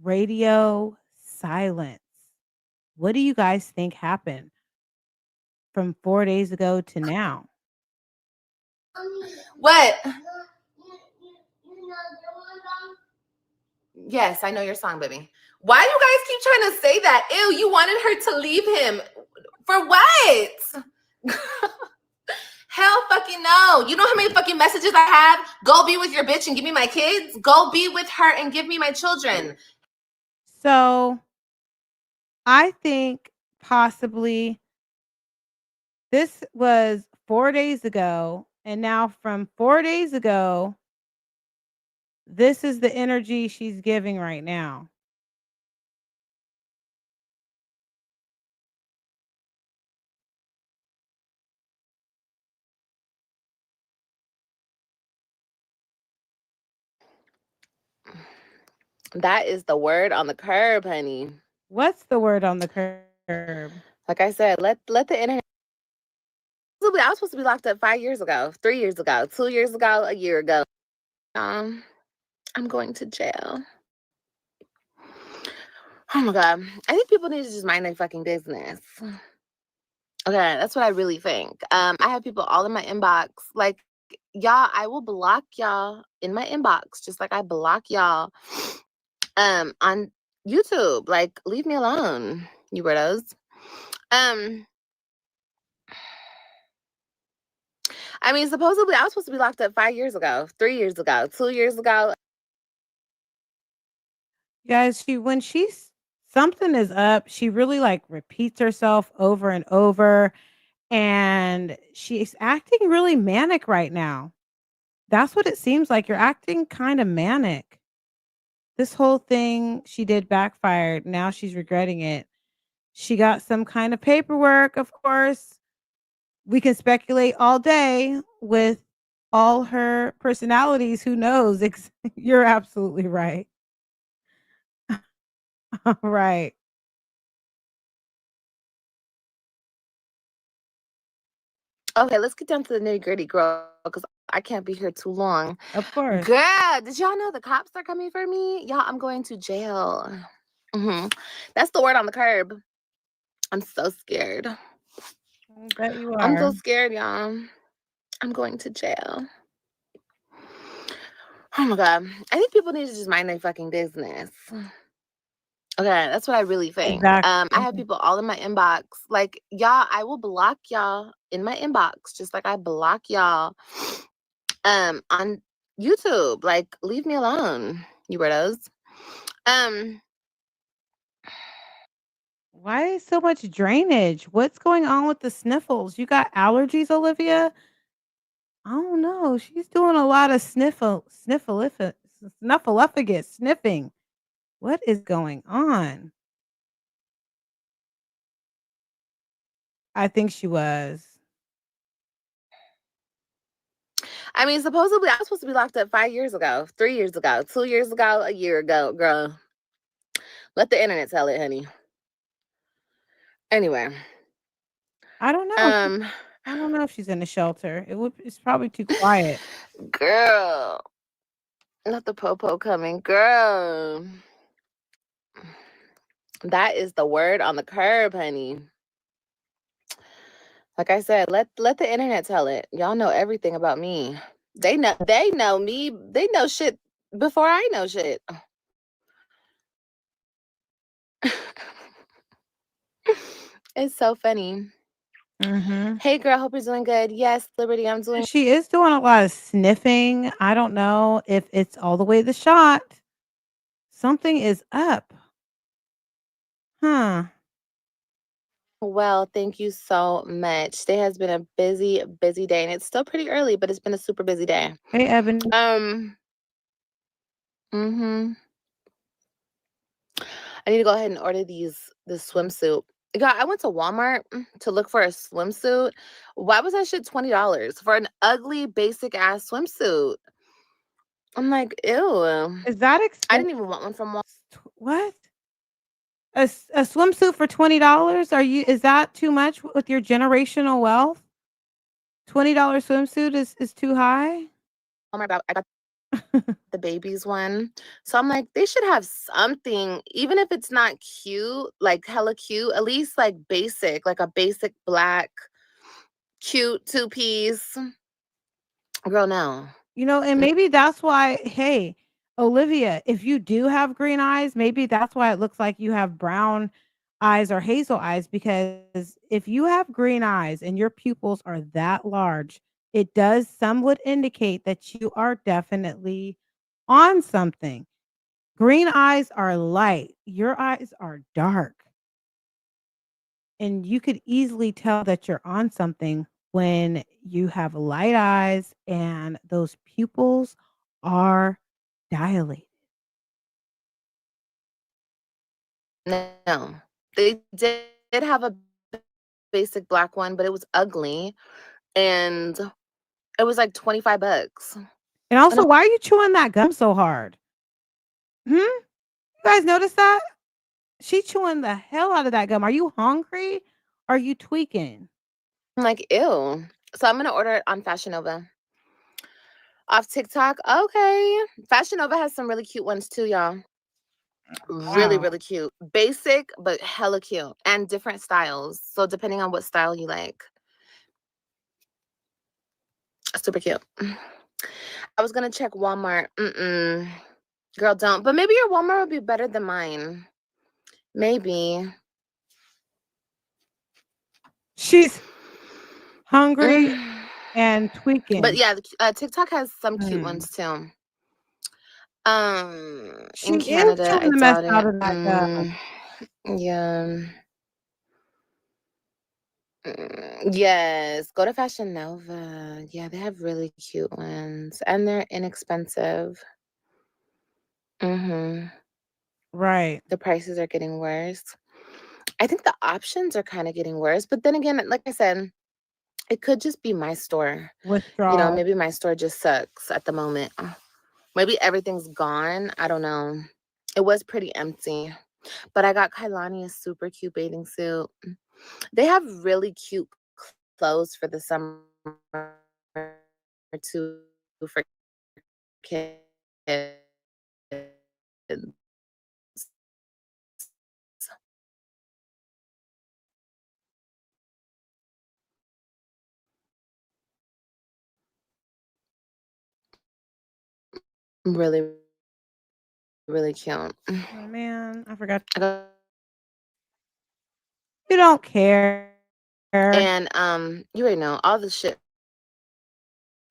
radio silence. What do you guys think happened from 4 days ago to now? What? Yes, I know your song, baby. Why do you guys keep trying to say that? Ew, you wanted her to leave him. For what? Hell fucking no. You know how many fucking messages I have? Go be with your bitch and give me my kids. Go be with her and give me my children. So I think possibly this was 4 days ago, and now from 4 days ago, this is the energy she's giving right now. That is the word on the curb, honey. What's the word on the curb? Like I said, let the internet. I was supposed to be locked up 5 years ago, 3 years ago, 2 years ago, a year ago. I'm going to jail. Oh my god. I think people need to just mind their fucking business. Okay, that's what I really think. I have people all in my inbox. Like, y'all, I will block y'all in my inbox, just like I block y'all on YouTube. Like, leave me alone, you weirdos. I mean, supposedly I was supposed to be locked up 5 years ago, 3 years ago, 2 years ago. Guys, when she's something is up, she really like repeats herself over and over, and she's acting really manic right now. That's what it seems like. You're acting kind of manic. This whole thing she did backfired. Now she's regretting it. She got some kind of paperwork, of course. We can speculate all day with all her personalities. Who knows? You're absolutely right. Right. Okay, let's get down to the nitty gritty, girl, because I can't be here too long. Of course. Girl, did y'all know the cops are coming for me? Y'all, I'm going to jail. That's the word on the curb. I'm so scared. I bet you I'm so are. scared, y'all. I'm going to jail. Oh my god. I think people need to just mind their fucking business. Okay, that's what I really think. I have people all in my inbox. Like, y'all, I will block y'all in my inbox, just like I block y'all on YouTube. Like, leave me alone, you weirdos. Why is so much drainage? What's going on with the sniffles? You got allergies, Olivia? I don't know. She's doing a lot of snuffleupagus, sniffing. What is going on? I think she was. I mean, supposedly I was supposed to be locked up 5 years ago, 3 years ago, 2 years ago, a year ago, girl. Let the internet tell it, honey. Anyway. I don't know. I don't know if she's in a shelter. It's probably too quiet. Girl. Not the popo coming. Girl. That is the word on the curb, honey. Like I said, let the internet tell it. Y'all know everything about me. They know me. They know shit before I know shit. It's so funny. Hey girl, hope you're doing good. Yes, Liberty, I'm doing. She is doing a lot of sniffing. I don't know if it's all the way the shot. Something is up. Huh. Well, thank you so much. Today has been a busy, busy day, and it's still pretty early, but it's been a super busy day. Hey, Ebony. I need to go ahead and order this swimsuit. God, I went to Walmart to look for a swimsuit. Why was that shit $20 for an ugly, basic ass swimsuit? I'm like, ew. Is that expensive? I didn't even want one from Walmart. What? A swimsuit for $20? Is that too much with your generational wealth? $20 swimsuit is too high? Oh my god, I got the baby's one. So I'm like, they should have something, even if it's not cute, like hella cute, at least like basic, like a basic black, cute 2-piece. Girl, no. And maybe that's why, hey, Olivia, if you do have green eyes, maybe that's why it looks like you have brown eyes or hazel eyes, because if you have green eyes and your pupils are that large, some would indicate that you are definitely on something. Green eyes are light. Your eyes are dark. And you could easily tell that you're on something when you have light eyes and those pupils are dilated. No, they did have a basic black one, but it was ugly, and it was like $25. And And also, I'm why are you chewing that gum so hard? You guys notice that? She chewing the hell out of that gum. Are you hungry? Are you tweaking? like, ew. So I'm gonna order it on Fashion Nova. Off TikTok. Okay. Fashion Nova has some really cute ones too, y'all. Really, Wow. really cute. Basic, but hella cute. And different styles. So depending on what style you like. Super cute. I was gonna check Walmart. Girl, don't. But maybe your Walmart would be better than mine. Maybe. She's hungry and But tweaking. yeah, TikTok has some cute Mm. ones too. She In is Canada, I chewing the mess doubt out it. of that gum. Yeah. Yes, go to Fashion Nova. Yeah, they have really cute ones and they're inexpensive. Right. The prices are getting worse. I think the options are kind of getting worse, but then again, like I said, it could just be my store. Withdrawal. Maybe my store just sucks at the moment. Maybe everything's gone. I don't know. It was pretty empty. But I got Kailani a super cute bathing suit. They have really cute clothes for the summer too for kids. Really, really cute. Oh man, I forgot. I got- You don't care. And you already know all the shit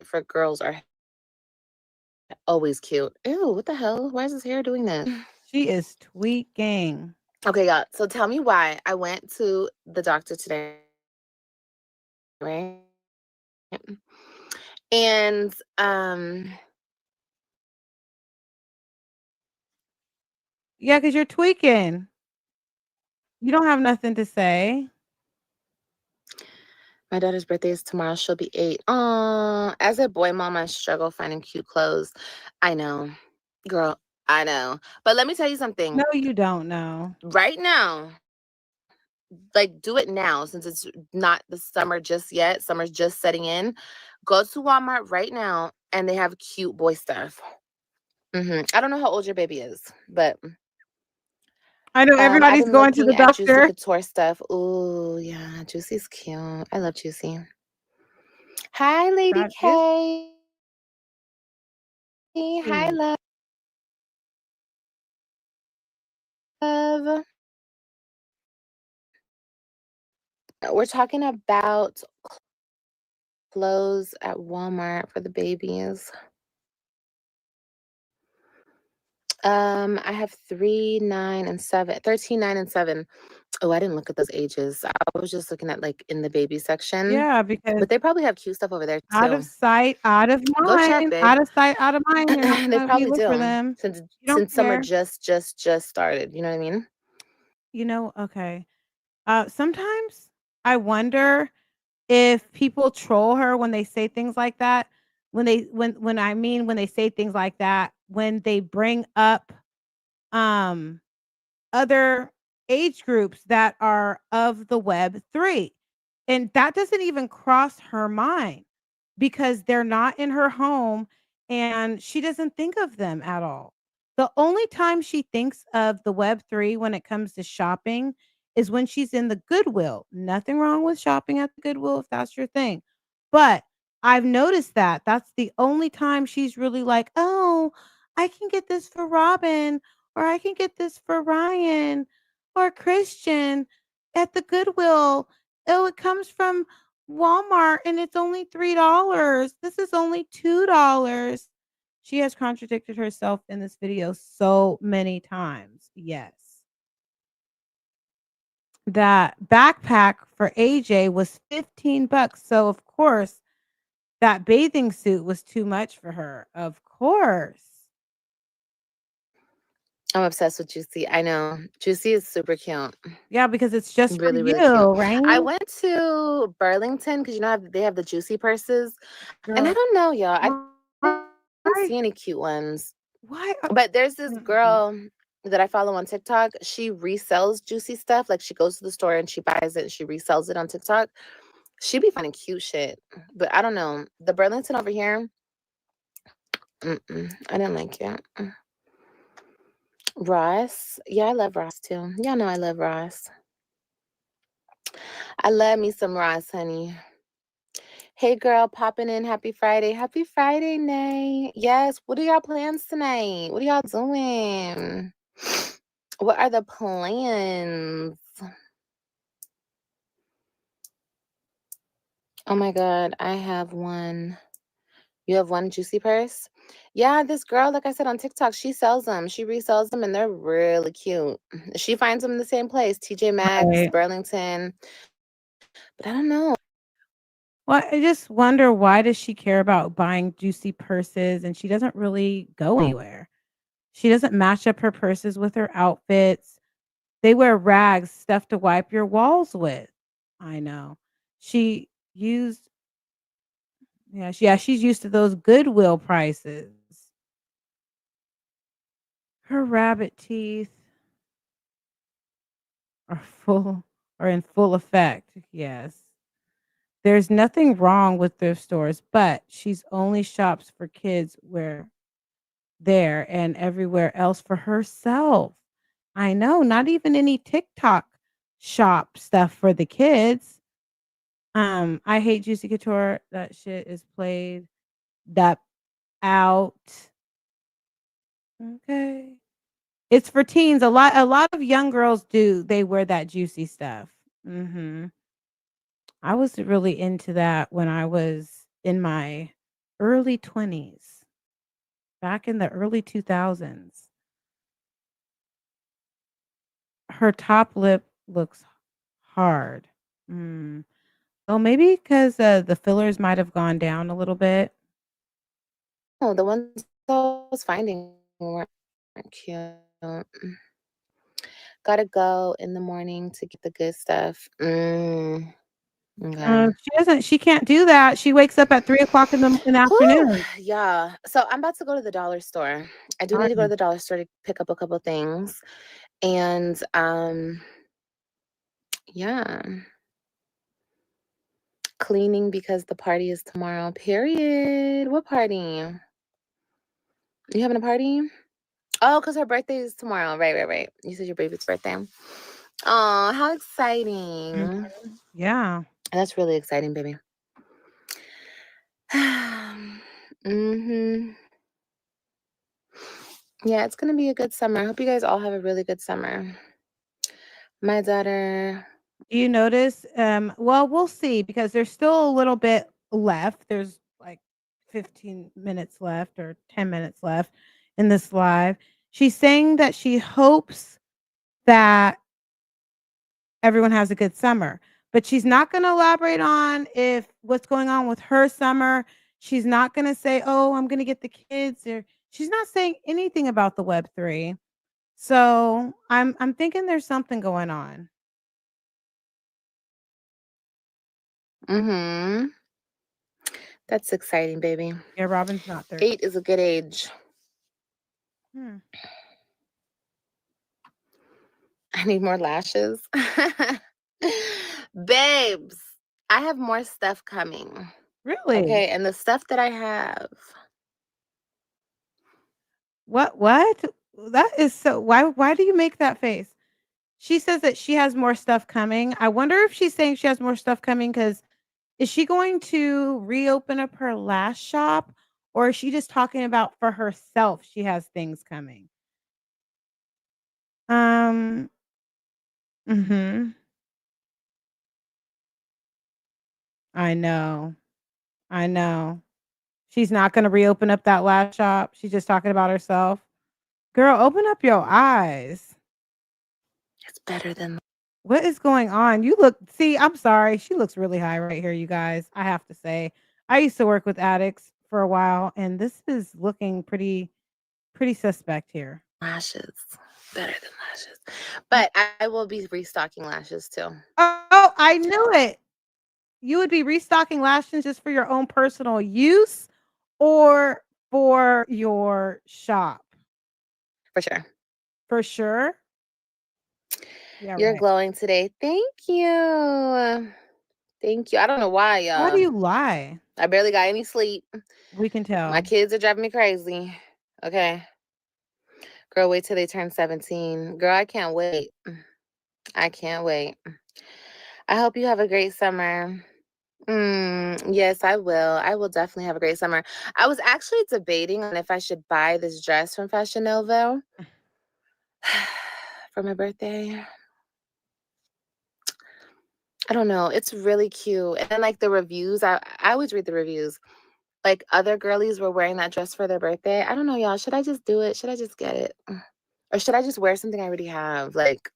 for girls are always cute. Ew, what the hell? Why is his hair doing this? She is tweaking. Okay, y'all. So tell me why I went to the doctor today, right? And Yeah, because you're tweaking. You don't have nothing to say. my daughter's birthday is tomorrow. She'll be 8. As a boy mom, I struggle finding cute clothes. I know, girl. I know. But let me tell you something. No, you don't know. Right now, like do it now since it's not the summer just yet. Summer's just setting in. Go to Walmart right now and they have cute boy stuff. I don't know how old your baby is, but I know I've everybody's been going to the looking at Juicy doctor. Couture stuff. Ooh, yeah, Juicy's cute. I love Juicy. Hi, Lady That is K. Hi, cute. love. We're talking about clothes at Walmart for the babies. I have 3, 9, and 7. 13, 9, and 7. Oh, I didn't look at those ages. I was just looking at like in the baby section. Yeah, because But they probably have cute stuff over there out too. of sight, out of Go check, mind. babe. Out of sight, out of mind. You're not They gonna probably look for do them. since You don't summer care. just started. You know what I mean? Okay. Sometimes I wonder if people troll her when they say things like that. When they say things like that, when they bring up um other age groups that are of the web 3. And that doesn't even cross her mind because they're not in her home and she doesn't think of them at all. The only time she thinks of the web 3 when it comes to shopping is when she's in the Goodwill. Nothing wrong with shopping at the Goodwill if that's your thing. But I've noticed that that's the only time she's really like, "Oh, I can get this for Robin or I can get this for Ryan or Christian at the Goodwill. Oh, it comes from Walmart and it's only $3. This is only $2." She has contradicted herself in this video so many times. Yes. that backpack for AJ was $15. So of course, that bathing suit was too much for her. Of course. I'm obsessed with Juicy. I know. Juicy is super cute. Yeah, because it's just for Really, really you, cute. right? I went to Burlington because they have the Juicy purses. And I Girl, don't know, y'all. I didn't why see any cute ones. why But there's this mm-mm. girl that I follow on TikTok. She resells Juicy stuff. Like she goes to the store and she buys it and she resells it on TikTok. She be finding cute shit. But I don't know. The Burlington over here, I didn't like it. Ross. Yeah, I love Ross too. Y'all know I love Ross. I love me some Ross, honey. Hey girl, popping in. Happy Friday. Happy Friday, Nay. Yes. What are y'all plans tonight? What are y'all doing? What are the plans? Oh my God, I have one. You have one Juicy purse? Yeah, this girl, like I said on TikTok, she sells them. She resells them and they're really cute. She finds them in the same place, TJ Maxx, Right. Burlington. But I don't know. Well, I just wonder, why does she care about buying juicy purses and she doesn't really go anywhere? She doesn't match up her purses with her outfits. They wear rags, stuff to wipe your walls with. I know. She used she's used to those Goodwill prices. Her rabbit teeth are in full effect. Yes. There's nothing wrong with thrift stores, but she's only shops for kids where there and everywhere else for herself. I know, not even any TikTok shop stuff for the kids. I hate Juicy Couture. That shit is played that out. Okay. It's for teens. A lot of young girls they wear that juicy stuff. Mhm. I was really into that when I was in my early 20s, back in the early 2000s. Her top lip looks hard. Mm. Oh, maybe 'cause, the fillers might have gone down a little bit. Oh, the ones I was finding weren't cute. Gotta go in the morning to get the good stuff. Okay. She can't do that. She wakes up at 3 o'clock in the Whew, afternoon. yeah. So I'm about to go to the dollar store. I do need to go to the dollar store to pick up a couple things. And yeah. Cleaning because the party is tomorrow. Period. What party? You having a party? Oh, because her birthday is tomorrow. Right. You said your baby's birthday. Oh, how exciting. Yeah. That's really exciting, baby. Mm-hmm. Yeah, it's gonna be a good summer. I hope you guys all have a really good summer. My daughter. Do you notice? Well, we'll see, because there's still a little bit left. There's like 15 minutes left or 10 minutes left in this live. She's saying that she hopes that everyone has a good summer, but she's not going to elaborate on if what's going on with her summer. She's not going to say, "Oh, I'm going to get the kids," or she's not saying anything about the Web3. So I'm thinking there's something going on. Mm-hmm. That's exciting, baby. Yeah, Robin's not 30. 8 is a good age. Hmm. I need more lashes. Babes, I have more stuff coming. Really? Okay, and the stuff that I have. What? That is so, why do you make that face? She says that she has more stuff coming. I wonder if she's saying she has more stuff coming cuz is she going to reopen up her lash shop, or is she just talking about for herself she has things coming? Um mhm. I know. I know. She's not going to reopen up that lash shop. She's just talking about herself. Girl, open up your eyes. It's better than What is going on? You look see, I'm sorry. She looks really high right here, you guys. I have to say. I used to work with addicts for a while, and this is looking pretty suspect here. Lashes. Better than lashes. But I will be restocking lashes too. Oh, I knew it. You would be restocking lashes just for your own personal use or for your shop? For sure. For sure? Yeah, You're right. glowing today. Thank you. Thank you. I don't know why, Why y'all. do you lie? I barely got any sleep. We can tell. My kids are driving me crazy. Okay. Girl, wait till they turn 17. Girl, I can't wait. I can't wait. I hope you have a great summer. Yes, I will. I will definitely have a great summer. I was actually debating on if I should buy this dress from Fashion Nova for my birthday. I don't know. It's really cute. And then like the reviews, I always read the reviews. Like other girlies were wearing that dress for their birthday. I don't know, y'all. Should I just do it? Should I just get it? Or should I just wear something I already have? Like,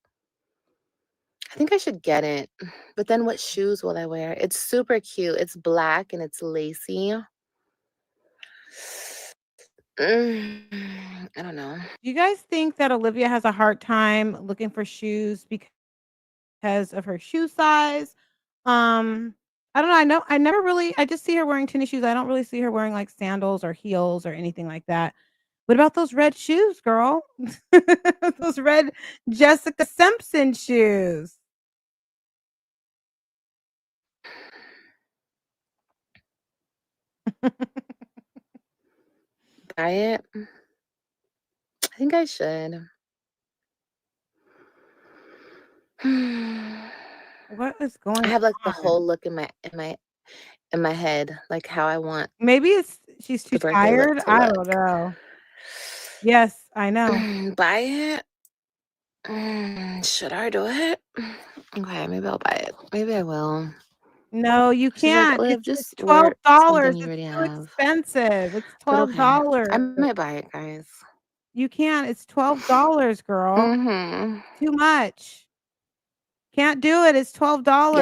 I think I should get it. But then what shoes will I wear? It's super cute. It's black and it's lacy. I don't know. Do you guys think that Olivia has a hard time looking for shoes because of her shoe size? I don't know. I just see her wearing tennis shoes. I don't really see her wearing like sandals or heels or anything like that. What about those red shoes, girl? Those red Jessica Simpson shoes. Buy it? I think I should. What is going I have like the on? whole look in my head, like how I want Maybe she's too the birthday look tired. to I look. don't know. Yes, I know. Buy it? Should I do it? Okay, maybe I'll buy it. Maybe I will. No, you She's like, can't. Liv, It's just wear $12. something you It's already too have. expensive. It's But okay, I $12. might buy it, guys. You can't. It's $12, girl. Mm-hmm. Too much. Can't do it. It's Yeah,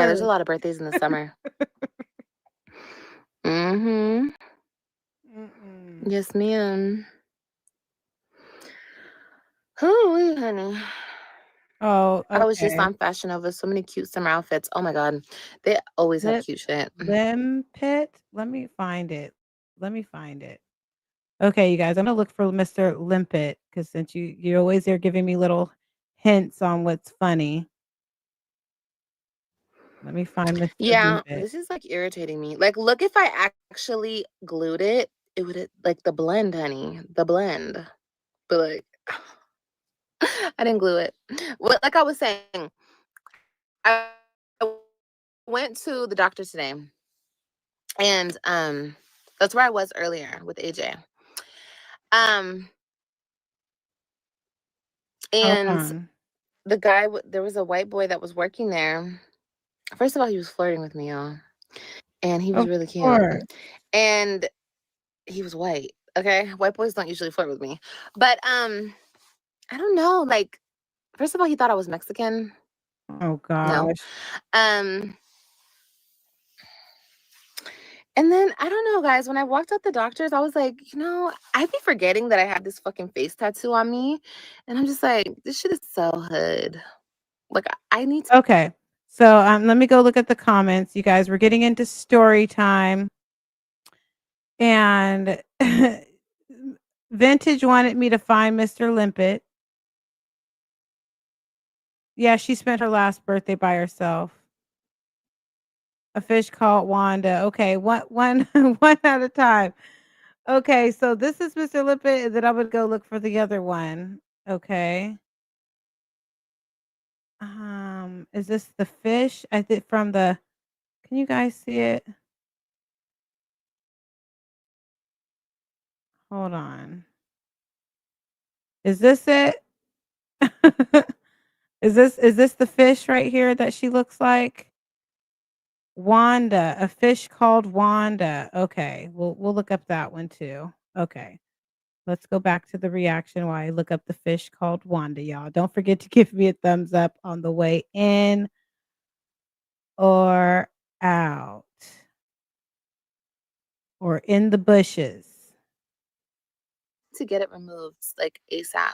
there's a $12. lot of birthdays in the summer. Mm-hmm. Mm-mm. Yes, ma'am. Oh, honey. Oh, I was just okay. on Fashion Nova. So many cute summer outfits. Oh my God. They always have cute shit. Limpet. Let me find it. Let me find it. Okay, you guys, I'm gonna look for Mr. Limpet because since you're always there giving me little hints on what's funny. Let me find Mr. Yeah, Limpet. this is like irritating me. Like, look, if I actually glued it, it would like the blend, honey. The blend. But like I didn't glue it. Well, like I was saying, I went to the doctor today, and that's where I was earlier with AJ. Um, Hold and on. the guy, there was a white boy that was working there. First of all, he was flirting with me, y'all, and he was Of really cute, course. and he was white. Okay, white boys don't usually flirt with me, but I don't know. Like, first of all, he thought I was Mexican. Oh No. gosh. And then I don't know, guys, when I walked out the doctor's, I was like, I'd be forgetting that I have this fucking face tattoo on me. And I'm just like, this shit is so hood. Like, I need to. Okay. So let me go look at the comments. You guys, we're getting into story time. And Vintage wanted me to find Mr. Limpet. Yeah, she spent her last birthday by herself. A fish called Wanda. Okay, one one at a time. Okay, so this is Mr. Limpet, and then I would go look for the other one. Okay. Is this the fish? I think from the can you guys see it? Hold on. Is this it? Is this the fish right here that she looks like? Wanda, a fish called Wanda. Okay, we'll look up that one too. Okay. Let's go back to the reaction while I look up the fish called Wanda, y'all. Don't forget to give me a thumbs up on the way in or out or in the bushes. To get it removed like ASAP.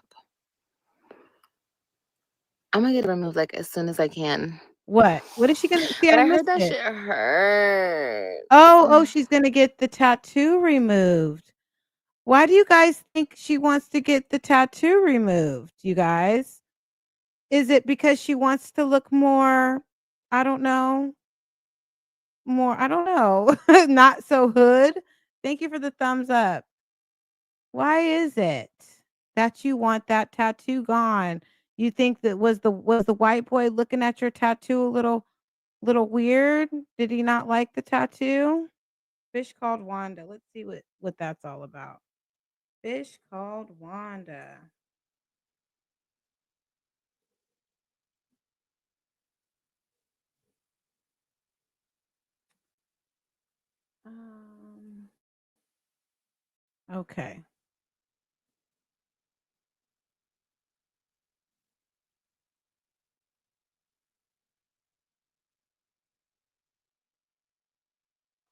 I'm gonna get it removed like as soon as I can. What? What is she gonna see? But I I heard missed that it. shit hurts. Oh, she's gonna get the tattoo removed. Why do you guys think she wants to get the tattoo removed, you guys? Is it because she wants to look more, I don't know, I don't know, not so hood? Thank you for the thumbs up. Why is it that you want that tattoo gone? You think that was the white boy looking at your tattoo a little weird? Did he not like the tattoo? Fish called Wanda. Let's see what that's all about. Fish called Wanda. Um, okay.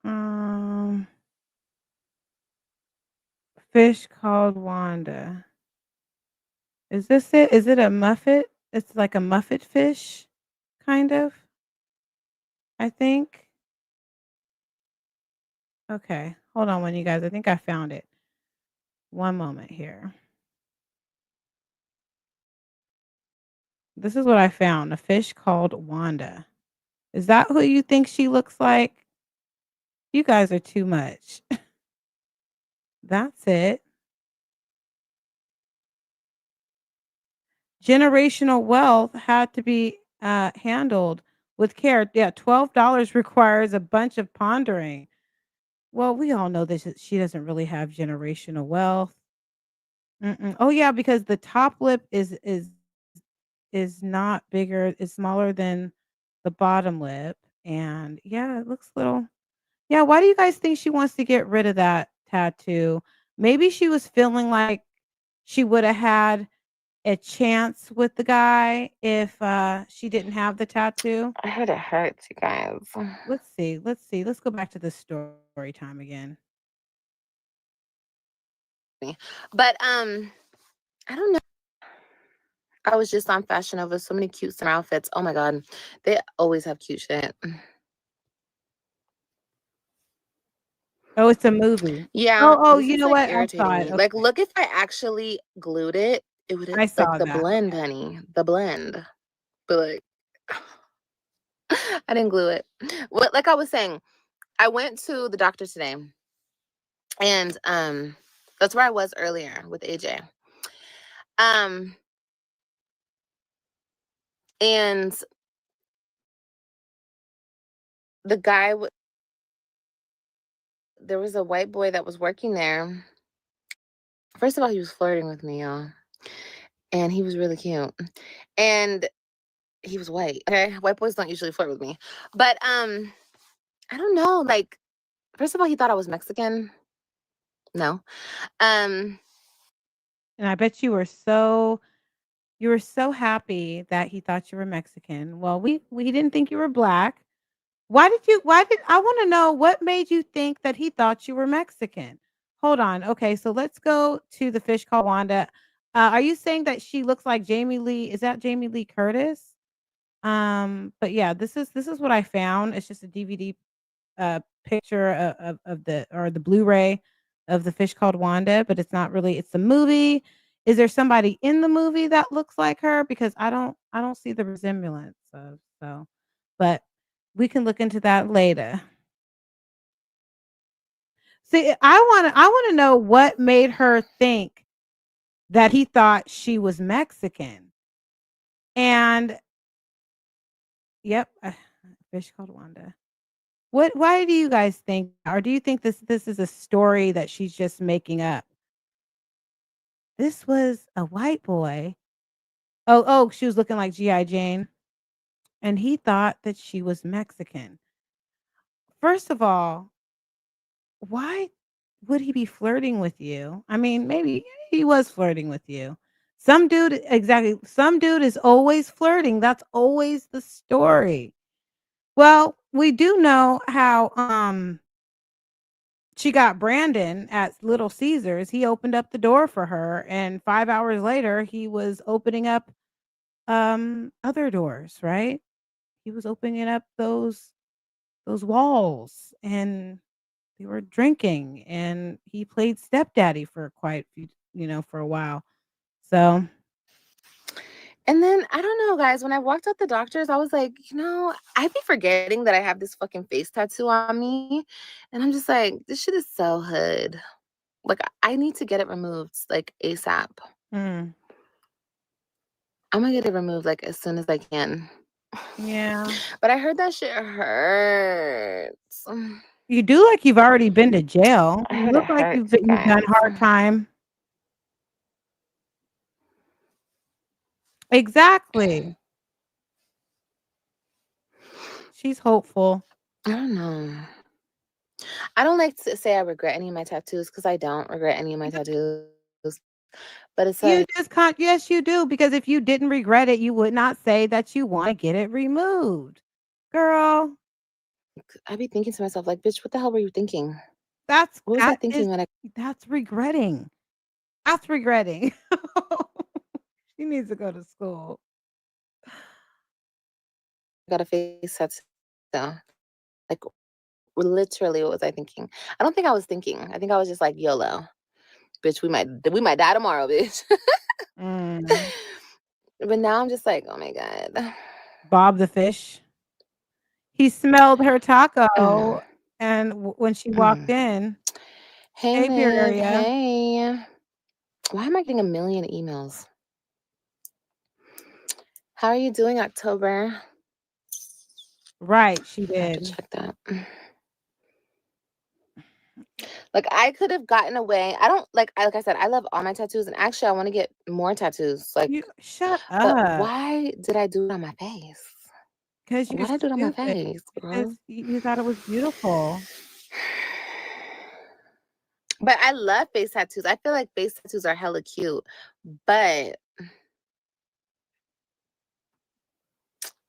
Um, Fish called Wanda. Is this it? Is it a muffet? It's like a muffet fish, kind of, I think. Okay. Hold on one, you guys. I think I found it. One moment here. This is what I found. A fish called Wanda. Is that who you think she looks like? You guys are too much. That's it. Generational wealth had to be handled with care. Yeah, $12 requires a bunch of pondering. Well, we all know that she doesn't really have generational wealth. Mm-mm. Oh yeah, because the top lip is not bigger. It's smaller than the bottom lip, and yeah, it looks little. Yeah, why do you guys think she wants to get rid of that tattoo? Maybe she was feeling like she would have had a chance with the guy if she didn't have the tattoo. I heard it hurts, you guys. Let's see. Let's see. Let's go back to the story time again. But I don't know. I was just on Fashion Nova. So many cute summer outfits. Oh my god, they always have cute shit. Oh, it's a movie. Yeah, Oh, this you is know like what? I irritating saw it. me. Like, Okay. look, if I actually glued it, it would I like saw the that. blend, honey, the blend. But like, I didn't glue it. What? Like I was saying, I went to the doctor today, and that's where I was earlier with AJ. Um, and the guy, there was a white boy that was working there. First of all, he was flirting with me, y'all, and he was really cute, and he was white. Okay, white boys don't usually flirt with me, but I don't know. Like, first of all, he thought I was Mexican. No, um, And I bet you were so happy that he thought you were Mexican. Well, we didn't think you were black. Why did I want to know what made you think that he thought you were Mexican? Hold on. Okay, so let's go to the fish called Wanda. Are you saying that she looks like Jamie Lee? Is that Jamie Lee Curtis? But yeah, this is what I found. It's just a DVD picture of the Blu-ray of the fish called Wanda, but it's not really. It's a movie. Is there somebody in the movie that looks like her? Because I don't see the resemblance of so, but we can look into that later. See, I want to know what made her think that he thought she was Mexican. And yep, fish called Wanda. Why do you guys think, or do you think this is a story that she's just making up? This was a white boy. Oh, she was looking like GI Jane, and he thought that she was Mexican. First of all, why would he be flirting with you? I mean, maybe he was flirting with you. Some dude exactly, some dude is always flirting. That's always the story. Well, we do know how she got Brandon at Little Caesars. He opened up the door for her, and 5 hours later he was opening up other doors, right? He was opening up those walls, and they were drinking, and he played stepdaddy for quite few, for a while. So, And then I don't know, guys. When I walked out the doctors, I was like, I be forgetting that I have this fucking face tattoo on me, and I'm just like, this shit is so hood. Like, I need to get it removed, like ASAP. mm, I'm gonna get it removed like as soon as I can. yeah. But I heard that shit hurts. You do like you've already been to jail. I You heard it look like hurts, you you've done guys. hard time. Exactly. She's hopeful. I don't know. I don't like to say I regret any of my tattoos because I don't regret any of my tattoos. But it's You like, just can't. Yes, you do. Because if you didn't regret it, you would not say that you want to get it removed. Girl, I be thinking to myself, like, bitch, what the hell were you thinking? that's What was I thinking when I that's regretting. That's regretting. She needs to go to school. got a face tattoo? Like, literally, what was I thinking? I don't think I was thinking. I think I was just like, YOLO. Bitch, we might die tomorrow, bitch. Mm. But now I'm just like, oh my God. Bob the fish. He smelled her Mm, taco, and when she walked mm. in, Hey, hey, Liv. Peoria. Hey. Why am I getting a million emails? How are you doing, October? Right, she I have to did. check that. Like, I could have gotten away. I don't like I said, I love all my tattoos, and actually I want to get more tattoos. Like, You shut but up, why did I do it on my face? because you're Why did I do it on my stupid. face, Because bro? you thought it was beautiful. But I love face tattoos. I feel like face tattoos are hella cute. But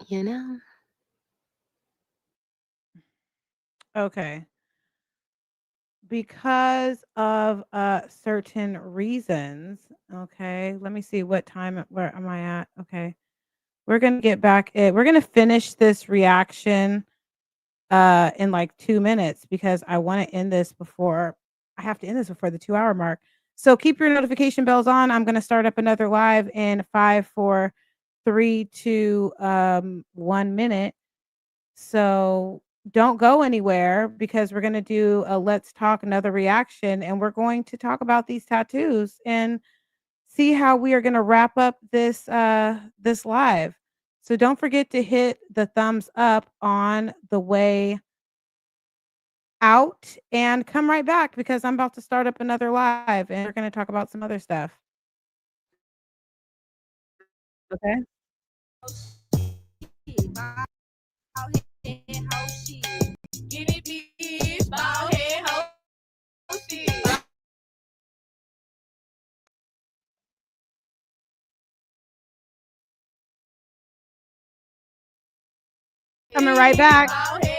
you know, Okay. Because of certain reasons. Okay. Let me see what time where am I at? Okay. We're gonna get back we're gonna finish this reaction in like 2 minutes because I want to end this before I have to end this before the 2 hour mark. So keep your notification bells on. I'm gonna start up another live in 5, 4, 3, 2, 1 minute. So don't go anywhere because we're going to do a let's talk another reaction, and we're going to talk about these tattoos and see how we are going to wrap up this live. So don't forget to hit the thumbs up on the way out and come right back because I'm about to start up another live and we're going to talk about some other stuff. Okay? Bald head hoe shit. Get it, bitch. Bald head hoe shit. Coming right back. Bald head